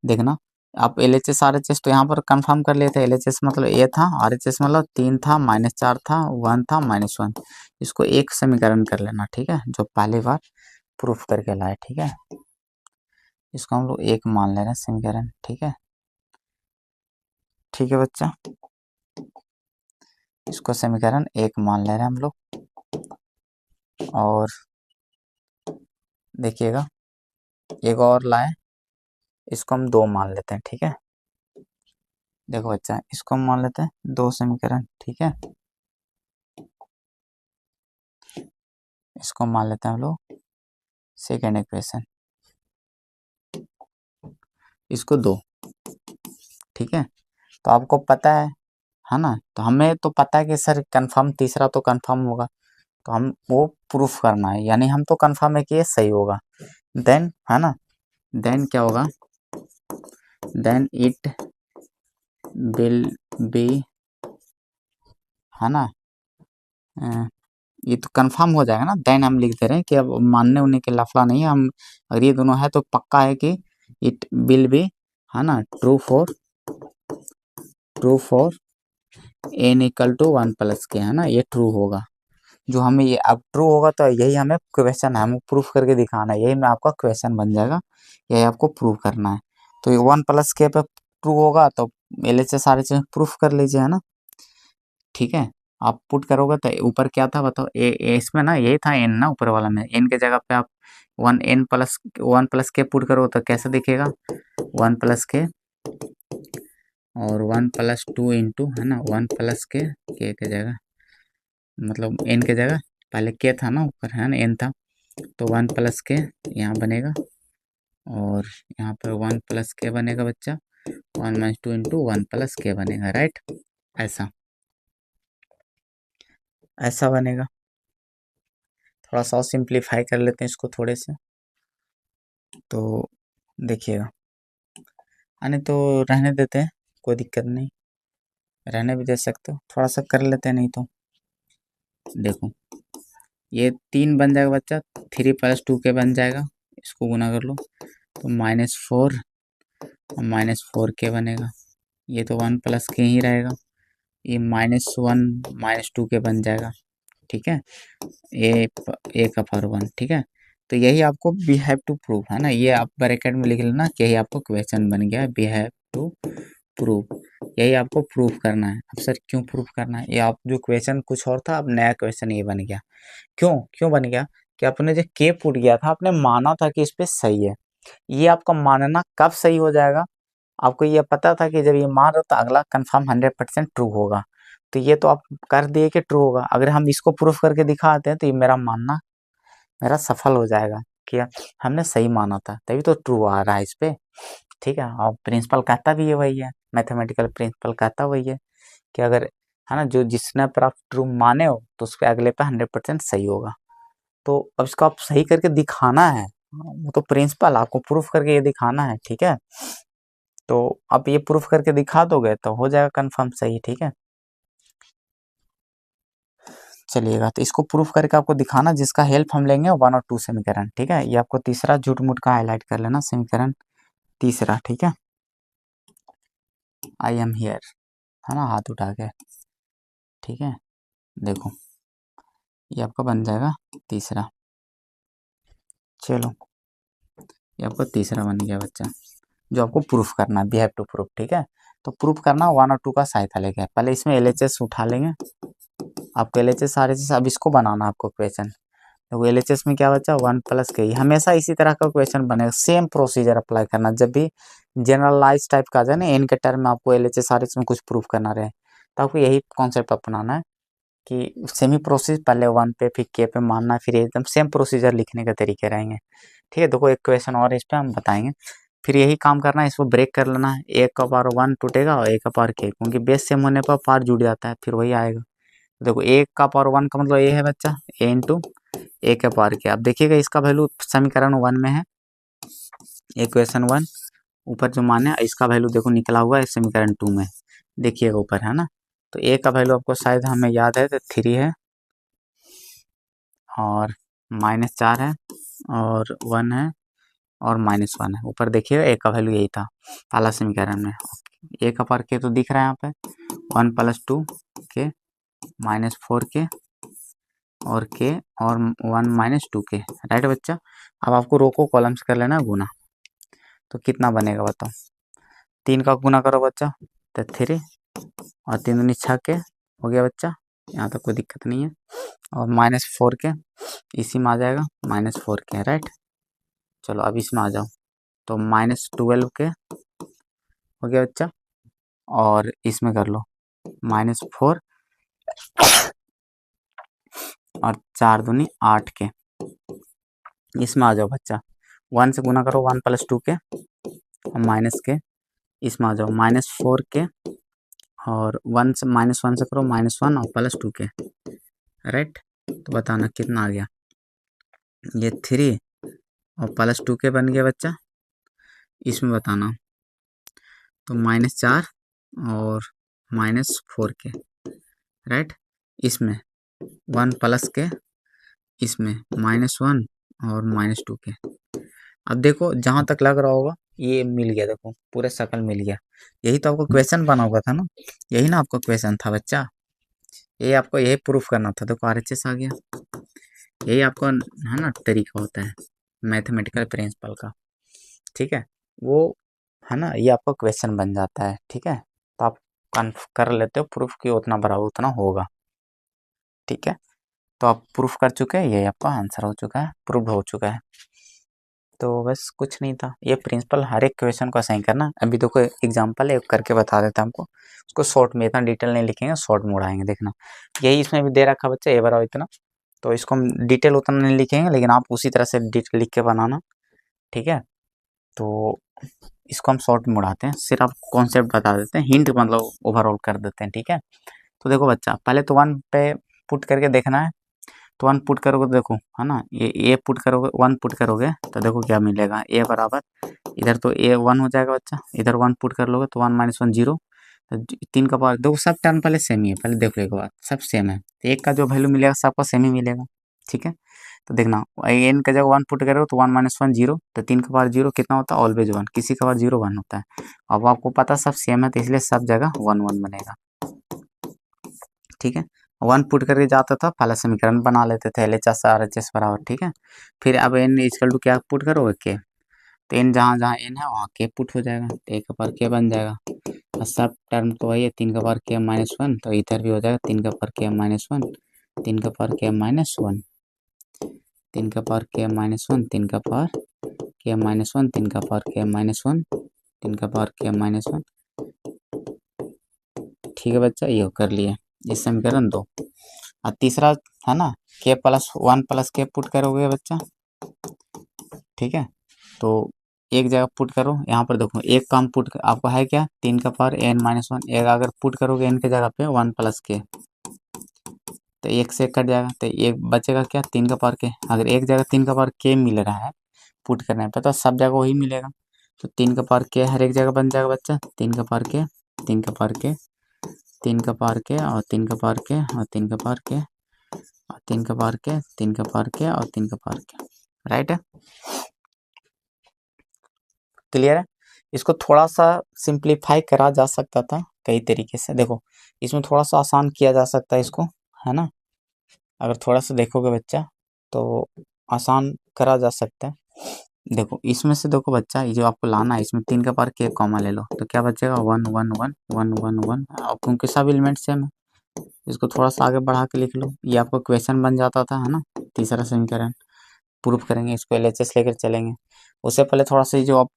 देखना। आप LHS RHS तो यहाँ पर कंफर्म कर लिए थे, LHS मतलब a था, RHS मतलब 3 था, -4 था, 1 था, -1। इसको एक समीकरण कर लेना, ठीक है, जो पहली बार प्रूफ करके लाए, ठीक है। इसको हम लोग एक मान ले रहे हैं समीकरण, ठीक है, ठीक है बच्चा। इसको समीकरण एक मान ले रहे हैं हम लोग, और देखिएगा एक और लाए, इसको हम 2 मान लेते हैं, ठीक है। देखो बच्चा, इसको हम मान लेते हैं 2 समीकरण, ठीक है। इसको मान लेते हैं हम लोग सेकेंड इक्वेशन, इसको 2, ठीक है। तो आपको पता है ना। तो हमें तो पता है कि सर कंफर्म तीसरा तो कंफर्म होगा, तो हम वो प्रूफ करना है, यानी हम तो कंफर्म है कि ये सही होगा। देन है ना, देन क्या होगा, देन इट विल बी, है ना, ये तो कंफर्म हो जाएगा ना। देन हम लिख दे रहे हैं कि अब मानने उन्ने के लफड़ा नहीं है, हम अगर ये दोनों है तो पक्का है कि इट विल बी, है ना, true for n equal to 1 plus K, है ना, ये ट्रू होगा। जो हमें ये अब ट्रू होगा तो यही हमें क्वेश्चन है, हमें प्रूफ करके दिखाना है, यही में आपका क्वेश्चन बन जाएगा, यही आपको प्रूफ करना है। तो ये 1 + k पे ट्रू होगा तो LHS RHS प्रूफ कर लीजिए, है ना। ठीक है, आप पुट करोगे तो ऊपर क्या था बताओ, इसमें ना यही था n ना, ऊपर वाला में n के जगह पे आप 1 + k पुट करो तो कैसे दिखेगा, 1 + k और 1 + 2 इंटू, है ना, 1 + k, k के जगह मतलब n के जगह पहले k था ना ऊपर, है ना, n था, तो 1 + k यहाँ बनेगा और यहाँ पर 1 + k बनेगा बच्चा, 1 - 2 इंटू 1 + k बनेगा, राइट। ऐसा ऐसा बनेगा। थोड़ा सा और सिंप्लीफाई कर लेते हैं इसको थोड़े से, तो देखिएगा, यानी तो रहने देते हैं, कोई दिक्कत नहीं, रहने भी दे सकते हो, थोड़ा सा कर लेते हैं, नहीं तो देखो ये 3 बन जाएगा बच्चा, 3 + 2k बन जाएगा, इसको गुना कर लो तो -4 और -4k बनेगा, ये तो 1 + k ही रहेगा, ये -1 - 2k बन जाएगा, ठीक है, ए का पावर 1, ठीक है। तो यही आपको वी हैव टू प्रूव, है ना, ये आप ब्रैकेट में लिख लेना कि यही आपको क्वेश्चन बन गया, वी हैव टू प्रूव, यही आपको प्रूफ करना है। अब सर क्यों प्रूफ करना है, ये आप जो क्वेश्चन कुछ और था, अब नया क्वेश्चन ये बन गया, क्यों क्यों बन गया, कि आपने जो के पुट किया था, आपने माना था कि इस पे सही है, ये आपका मानना कब सही हो जाएगा, आपको ये पता था कि जब ये मान रहे हो तो अगला कंफर्म 100% ट्रू होगा, तो ये तो आप कर दिए कि ट्रू होगा, अगर हम इसको प्रूफ करके दिखाते हैं तो ये मेरा मानना मेरा सफल हो जाएगा कि हमने सही माना था, तभी तो ट्रू आ रहा है इस पे, ठीक है। और प्रिंसिपल कहता भी है वही है, मैथमेटिकल प्रिंसिपल कहता वही है कि अगर, है ना, जो जिसने पर आप ट्रू माने हो तो उस पे अगले पे 100% सही होगा, तो अब इसको आप सही करके दिखाना है, वो तो प्रिंसिपल आपको प्रूफ करके ये दिखाना है, ठीक है। तो आप ये प्रूफ करके दिखा दोगे तो हो जाएगा कंफर्म सही, ठीक है। चलिएगा, तो इसको प्रूफ करके आपको दिखाना, जिसका हेल्प हम लेंगे 1 और 2 समीकरण, ठीक है। ये आपको तीसरा झूठ मूठ का हाईलाइट कर लेना, समीकरण तीसरा, ठीक है, आई एम हियर, है ना, हाथ उठा के, ठीक है। देखो ये आपका बन जाएगा तीसरा, चलो ये आपका तीसरा बन गया बच्चा, जो आपको प्रूफ करना है, वी हैव टू प्रूफ, ठीक है। तो प्रूफ करना 1 और 2 का सहायता लेके, पहले इसमें LHS उठा लेंगे, आपको LHS RHS, अब इसको बनाना आपको क्वेश्चन, तो LHS में क्या बचा, 1 + k, हमेशा इसी तरह का क्वेश्चन बनेगा, सेम प्रोसीजर अप्लाई करना, जब भी जनरलाइज टाइप का आ जाए ना एन के टर्म में आपको LHS RHS में कुछ प्रूफ करना रहे, तो आपको यही कॉन्सेप्ट अपनाना है कि सेमी प्रोसेस, पहले 1 पे फिर k पे मानना, फिर एकदम सेम प्रोसीजर लिखने के तरीके रहेंगे, ठीक है। देखो एक क्वेश्चन और इस पे हम बताएंगे, फिर यही काम करना है, इसको ब्रेक कर लेना है, a का पावर 1 टूटेगा और a का पावर k, क्योंकि बेस सेम होने पर पावर जुड़ जाता है, फिर वही आएगा। देखो a का पावर 1 का मतलब a है बच्चा, a इंटू a के पावर k, अब देखिएगा इसका वैल्यू समीकरण 1 में है, इक्वेशन 1, ऊपर जो मान है इसका वैल्यू देखो निकला हुआ है समीकरण 2 में, देखिएगा ऊपर, है ना। तो a का वैल्यू आपको शायद हमें याद है, तो 3 है और -4 है और 1 है और -1 है, ऊपर देखिएगा a का वैल्यू यही था पहला समीकरण में, a का पावर k तो दिख रहा है यहाँ पे, 1 + 2 k -4k और k और 1 - 2k, राइट बच्चा। अब आपको रो को कॉलम से कर लेना है गुना, तो कितना बनेगा बताओ, 3 का गुना करो बच्चा तो 3 और 3 दूनी 6k हो गया बच्चा, यहाँ तक कोई दिक्कत नहीं है, और -4k इसी में आ जाएगा, -4k, राइट। चलो अब इसमें आ जाओ, तो -12k हो गया बच्चा, और इसमें कर लो -4 और 4 दूनी 8k, इसमें आ जाओ बच्चा, 1 से गुना करो 1 + 2k और -k, इसमें आ जाओ -4k और 1 से -1 से करो -1 और +2k, राइट। तो बताना कितना आ गया, ये 3 और +2k बन गया बच्चा, इसमें बताना, तो -4 और -4k, राइट। इसमें 1 + k, इसमें -1 और -2k, अब देखो जहां तक लग रहा होगा ये मिल गया, देखो पूरे शकल मिल गया, यही तो आपको क्वेश्चन बना हुआ था ना, यही ना आपका क्वेश्चन था बच्चा, ये आपको यही प्रूफ करना था। देखो RHS आ गया, यही आपका है ना तरीका होता है मैथमेटिकल प्रिंसिपल का। ठीक है, वो है ना, ये आपका क्वेश्चन बन जाता है। ठीक है, तो आप कर लेते हो प्रूफ कि उतना बराबर उतना होगा। ठीक है, तो आप प्रूफ कर चुके हैं, ये आपका आंसर हो चुका है, प्रूफ हो चुका है। तो बस कुछ नहीं था, ये प्रिंसिपल हर एक क्वेश्चन को सही करना। अभी तो कोई एग्जांपल है करके बता देता हमको, उसको शॉर्ट में, इतना डिटेल नहीं लिखेंगे, शॉर्ट में उड़ाएंगे। देखना, यही इसमें भी दे रखा बच्चा, ये बराबर इतना, तो इसको हम डिटेल उतना नहीं लिखेंगे, लेकिन आप उसी तरह से डिटेल लिख के बनाना। ठीक है, तो इसको हम शॉर्ट में उड़ाते हैं, सिर्फ आप कॉन्सेप्ट बता देते हैं, हिंट मतलब ओवरऑल कर देते हैं। ठीक है, तो देखो बच्चा, पहले तो 1 पे पुट करके देखना है। तो 1 पुट करोगे तो देखो, है ना, ये पुट करोगे, 1 पुट करोगे तो देखो क्या मिलेगा, ए बराबर, इधर तो ए 1 हो जाएगा बच्चा, इधर 1 पुट कर लोगे तो 1 माइनस 1 जीरो। तो 3 का पावर, देखो सब टर्म पहले सेम ही है, पहले देख लो एक बार, सब सेम है, तो एक का जो वैल्यू मिलेगा सबका सेम ही मिलेगा। ठीक है, तो देखना, एन का जगह 1 पुट करोगे तो 1 माइनस 1 जीरो, तो 3 का पावर जीरो कितना होता है, ऑलवेज 1, किसी का पावर जीरो 1 होता है। अब आपको पता सब सेम है, तो इसलिए सब जगह 1 1 बनेगा। ठीक है, 1 पुट करके जाता था, पहला समीकरण बना लेते थे, LHS RHS बराबर। ठीक है, फिर अब n इक्वल टू क्या पुट करोगे, के, तो n जहाँ जहाँ n है वहाँ के पुट हो जाएगा, तो एक का पावर के बन जाएगा। और सब टर्म तो वही है, 3 का पावर के माइनस 1, तो इधर भी हो जाएगा 3 का पावर के माइनस 1, 3 का पावर के माइनस 1, 3 का पावर के माइनस 1, 3 का पावर के माइनस 1, 3 का पावर के माइनस 1, 3 का पावर के माइनस 1। ठीक है बच्चा, ये कर लिए, ये समीकरण 2। और तीसरा है ना, के प्लस 1 प्लस के पुट करोगे बच्चा। ठीक है, तो एक जगह पुट करो, यहाँ पर देखो एक काम पुट आपको है क्या, 3 का पावर n माइनस 1, एक अगर पुट करोगे n के जगह पे 1 प्लस के, तो एक से कट जाएगा, तो एक बचेगा क्या, 3 का पावर के। अगर एक जगह 3 का पावर के मिल रहा है पुट करने पे, तो सब जगह वही मिलेगा, तो 3 का पावर के हर एक जगह बन जाएगा बच्चा, 3 का पावर के, 3 का पावर के, 3 का पावर के, और 3 का पावर के, और 3 का पावर के, और 3 का पावर के, 3 का पावर के, और 3 का पावर के। राइट है, क्लियर है। इसको थोड़ा सा सिंप्लीफाई करा जा सकता था कई तरीके से, देखो इसमें थोड़ा सा आसान किया जा सकता है इसको, है ना, अगर थोड़ा सा देखोगे बच्चा तो आसान करा जा सकता है। देखो इसमें से, देखो बच्चा, ये जो आपको लाना है, इसमें 3 का पावर के कॉमा ले लो, तो क्या बचेगा, 1 1 1 1 1 1, और क्योंकि सब एलिमेंट सेम है, इसको थोड़ा सा आगे बढ़ा के लिख लो, ये आपको क्वेश्चन बन जाता था, है ना। तीसरा समीकरण प्रूफ करेंगे, इसको LHS लेकर चलेंगे। उससे पहले थोड़ा सा ये जो आप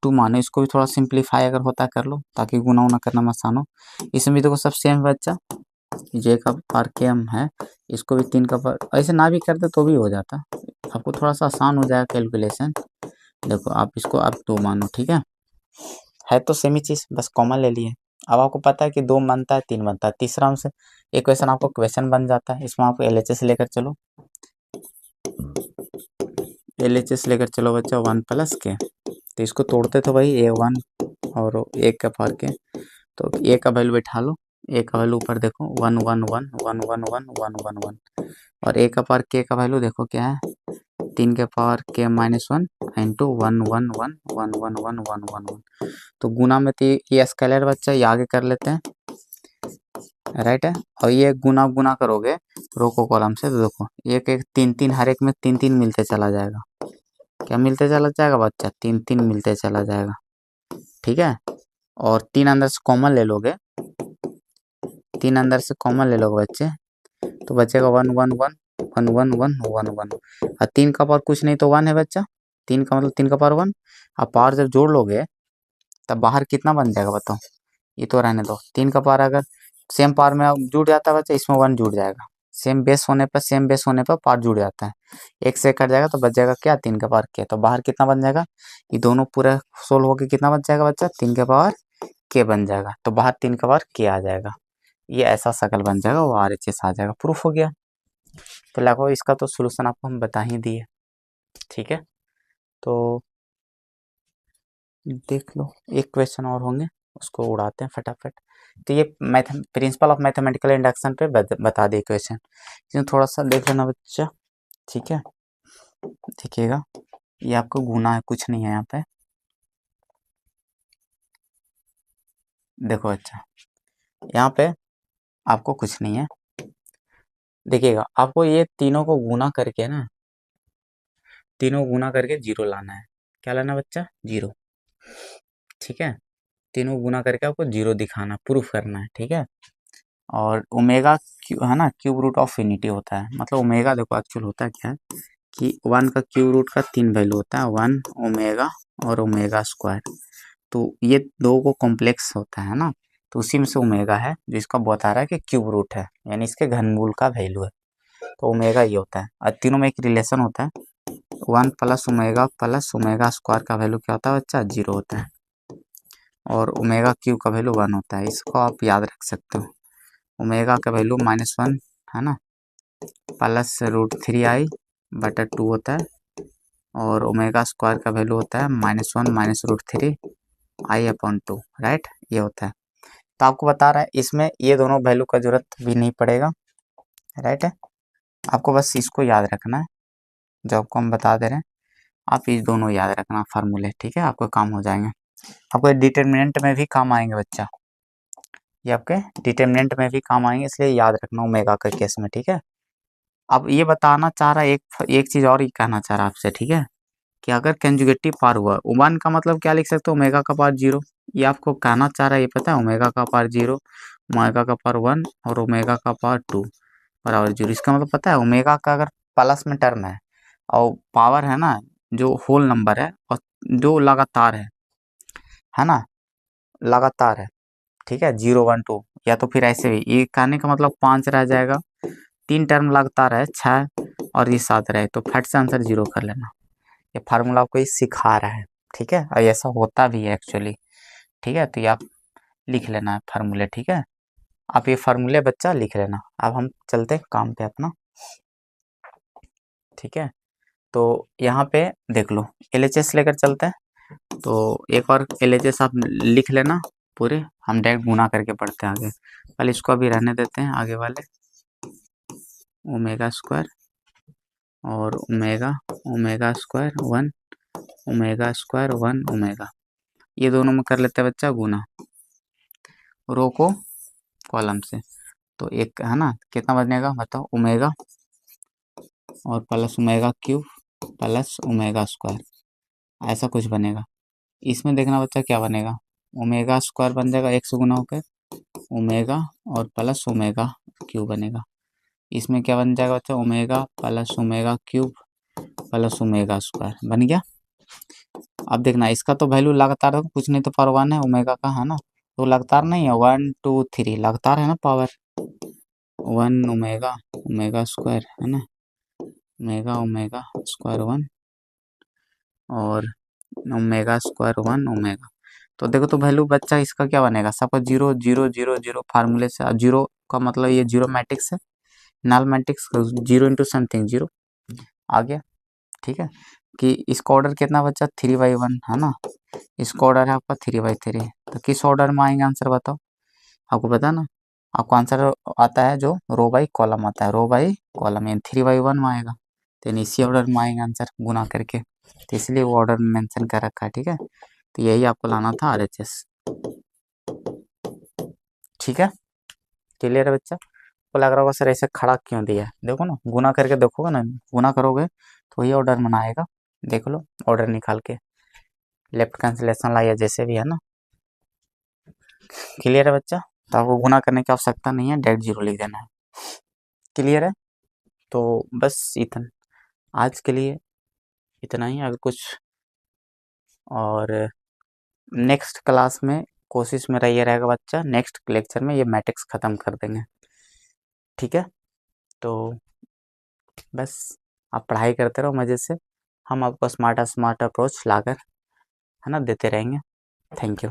2 मानो, इसको भी थोड़ा सिंप्लीफाई अगर होता है कर लो, ताकि गुना उना करना मत आसान हो। इसमें भी देखो सब सेम बच्चा, जे का पावर के एम है, इसको भी 3 का पावर, ऐसे ना भी करते तो भी हो जाता, आपको थोड़ा सा आसान हो जाएगा कैलकुलेशन। देखो आप इसको आप 2 मानो, ठीक है तो सेम ही चीज, बस कॉमन ले लिए। अब आपको पता है कि 2 बनता है, 3 बनता है, तीसरा हमसे एक क्वेश्चन आपको क्वेश्चन बन जाता है, इसमें आपको LHS लेकर चलो, LHS लेकर चलो बच्चा 1 प्लस के, तो इसको तोड़ते तो भाई A1 और एक का पावर के, तो ए का वैल्यू बैठा लो, ए का वैल्यू ऊपर देखो 1 1 1 1 1 1 1 1 1, और ए का पावर के का वैल्यू देखो क्या है, 3 के पावर के माइनस 1 इंटू 1 1 1 1 1 1 1 1 1। तो गुना में तो ये स्केलर बच्चा, ये आगे कर लेते हैं, राइट है। और ये गुना गुना करोगे रो को कॉलम से, तो देखो एक एक 3 3, हर एक में 3 3 मिलते चला जाएगा, क्या मिलते चला जाएगा बच्चा, 3 3 मिलते चला जाएगा। ठीक है, और 3 अंदर से कॉमन ले लोगे, 3 अंदर से कॉमन ले लोगे बच्चे, तो बचेगा 1 1 1 1 1 1 1 1, और 3 का पावर कुछ नहीं तो 1 है बच्चा, 3 का मतलब 3 का पावर 1। अब पावर जब जोड़ लोगे तब बाहर कितना बन जाएगा बताओ, ये तो रहने दो, 3 का पावर अगर सेम पावर में जुड़ जाता है बच्चा, इसमें 1 जुड़ जाएगा, सेम बेस होने पर, सेम बेस होने पर पावर जुड़ जाता है, एक से कट जाएगा तो बच जाएगा क्या, 3 का पावर के, तो बाहर कितना बन जाएगा, ये दोनों पूरा सोल्व होके कितना बच जाएगा बच्चा, 3 का पावर के बन जाएगा, तो बाहर 3 का पावर के आ जाएगा, ये ऐसा शकल बन जाएगा, वो RHS आ जाएगा, प्रूफ हो गया। तो लगभग इसका तो सोल्यूशन आपको हम बता ही दिए। ठीक है, तो देख लो, एक क्वेश्चन और होंगे, उसको उड़ाते हैं फटाफट। तो ये math principle of mathematical induction पे बता दिए क्वेश्चन, इसमें थोड़ा सा देख लेना बच्चा। ठीक है, देखिएगा, ये आपको गुना है, कुछ नहीं है यहाँ पे, देखो अच्छा, यहाँ पे आपको कुछ नहीं है, देखिएगा आपको ये तीनों को गुना करके ना, तीनों गुना करके जीरो लाना है। क्या लाना है बच्चा? जीरो। ठीक है, तीनों गुना करके आपको जीरो दिखाना, प्रूफ करना है। ठीक है, और ओमेगा क्यू है ना, क्यूब रूट ऑफ इन्फिनिटी होता है। मतलब ओमेगा देखो एक्चुअल होता है क्या है कि वन का क्यूब रूट का 3 वैल्यू होता है, वन ओमेगा और ओमेगा स्क्वायर। तो ये दो को कॉम्प्लेक्स होता है ना, तो उसी में से ओमेगा है जो इसका बता रहा है कि क्यूब रूट है, यानी इसके घनमूल का वैल्यू है। तो ओमेगा ये होता है, और तीनों में एक रिलेशन होता है, वन प्लस ओमेगा स्क्वायर का वैल्यू क्या होता है बच्चा? जीरो होता है, और ओमेगा क्यूब का वैल्यू वन होता है। इसको आप याद रख सकते हो। ओमेगा का वैल्यू -1 है ना, प्लस √3i/2 होता है, और ओमेगा स्क्वायर का वैल्यू होता है -1 -√3i/2, राइट, ये होता है। तो आपको बता रहा है इसमें ये दोनों वैल्यू का जरूरत भी नहीं पड़ेगा, राइट है। आपको बस इसको याद रखना है, जो आपको हम बता दे रहे हैं, आप ये दोनों याद रखना फार्मूले। ठीक है, आपको काम हो जाएंगे, आपको डिटर्मिनेंट में भी काम आएंगे बच्चा, ये आपके डिटर्मिनेंट में भी काम आएंगे, इसलिए याद रखना ओमेगा के केस में। ठीक है, अब ये बताना चाह रहा है, एक चीज और ही कहना चाह रहा है आपसे। ठीक है, कि अगर कंजुगेटिव पावर हुआ, वन का मतलब क्या लिख सकते हो? ओमेगा का पावर जीरो। ये आपको कहना चाह रहा है, ये पता है, ओमेगा का पावर जीरो, ओमेगा का पावर वन और ओमेगा का पावर टू बराबर जीरो। इसका मतलब पता है, ओमेगा का अगर प्लस में टर्म है और पावर है ना, जो होल नंबर है और जो लगातार है ना, लगातार है। ठीक है, 0 1 2, या तो फिर ऐसे भी, ये कहने का मतलब 5 रह जाएगा, 3 टर्म लगातार है 6, और ये 7 रहे, तो फट से आंसर 0 कर लेना। ये फार्मूला आपको ये सिखा रहा है। ठीक है, और ऐसा होता भी है एक्चुअली। ठीक है, तो ये आप लिख लेना है फार्मूले। ठीक है, आप ये फार्मूले बच्चा लिख लेना। अब हम चलते हैं काम पे अपना। ठीक है, तो यहाँ पे देख लो, LHS लेकर चलते हैं। तो एक और LHS आप लिख लेना पूरे, हम डायरेक्ट गुना करके पढ़ते हैं आगे। पहले इसको अभी रहने देते हैं, आगे वाले ओमेगा स्क्वायर और omega, omega square one, omega square one omega, ये दोनों में कर लेते हैं बच्चा गुना, रो को कॉलम से। तो एक है ना, कितना बनेगा बताओ? ओमेगा और plus omega cube plus omega square, ऐसा कुछ बनेगा। इसमें देखना बच्चा क्या बनेगा, ओमेगा स्क्वायर बन जाएगा 1 से गुना होकर ओमेगा और प्लस ओमेगा क्यूब बनेगा। इसमें क्या बन जाएगा बच्चा? Omega plus omega cube plus omega square बन गया। अब देखना, इसका तो वैल्यू लगातार है, कुछ नहीं तो पावर वन है ओमेगा का, है ना, तो लगातार नहीं है, 1 2 3 लगातार है ना power, one omega omega square है ना, ओमेगा ओमेगा स्क्वायर वन और ओमेगा स्क्वायर वन ओमेगा। तो देखो, तो वैल्यू बच्चा इसका क्या बनेगा? सपोज 0 0 0 0 फार्मूले से, जीरो का मतलब ये जीरो मैट्रिक्स है, null matrix, 0 into something zero आ गया। ठीक है, कि इसका ऑर्डर कितना बच्चा? 3/1 है ना, इसका ऑर्डर है आपका 3/3। तो किस ऑर्डर में आएंगे आंसर बताओ? आपको पता ना, आपको आंसर आता है जो रो बाई कॉलम आता है, रो बाई कॉलम, यानी 3/1 में आएगा, तो यानी इसी ऑर्डर में आएंगे आंसर गुना करके, तो इसलिए वो ऑर्डर में मेंशन कर रखा है। ठीक है, तो यही आपको लाना था RHS। ठीक है, क्लियर है बच्चा? तो लग रहा होगा सर ऐसे खड़ा क्यों दिया है, देखो ना, गुना करके देखोगे ना, गुना करोगे तो वही ऑर्डर में आएगा। देख लो ऑर्डर निकाल के, लेफ्ट कैंसिलेशन लाइए जैसे भी है ना। क्लियर है बच्चा? तो आपको गुना करने की आवश्यकता नहीं है, डायरेक्ट जीरो लिख देना है। क्लियर है? तो बस इतना आज के लिए, इतना ही। अगर कुछ और नेक्स्ट क्लास में कोशिश में रहिए रहेगा बच्चा, नेक्स्ट लेक्चर में ये मैट्रिक्स खत्म कर देंगे। ठीक है, तो बस आप पढ़ाई करते रहो मजे से, हम आपको स्मार्ट स्मार्ट अप्रोच लाकर है ना देते रहेंगे। Thank you.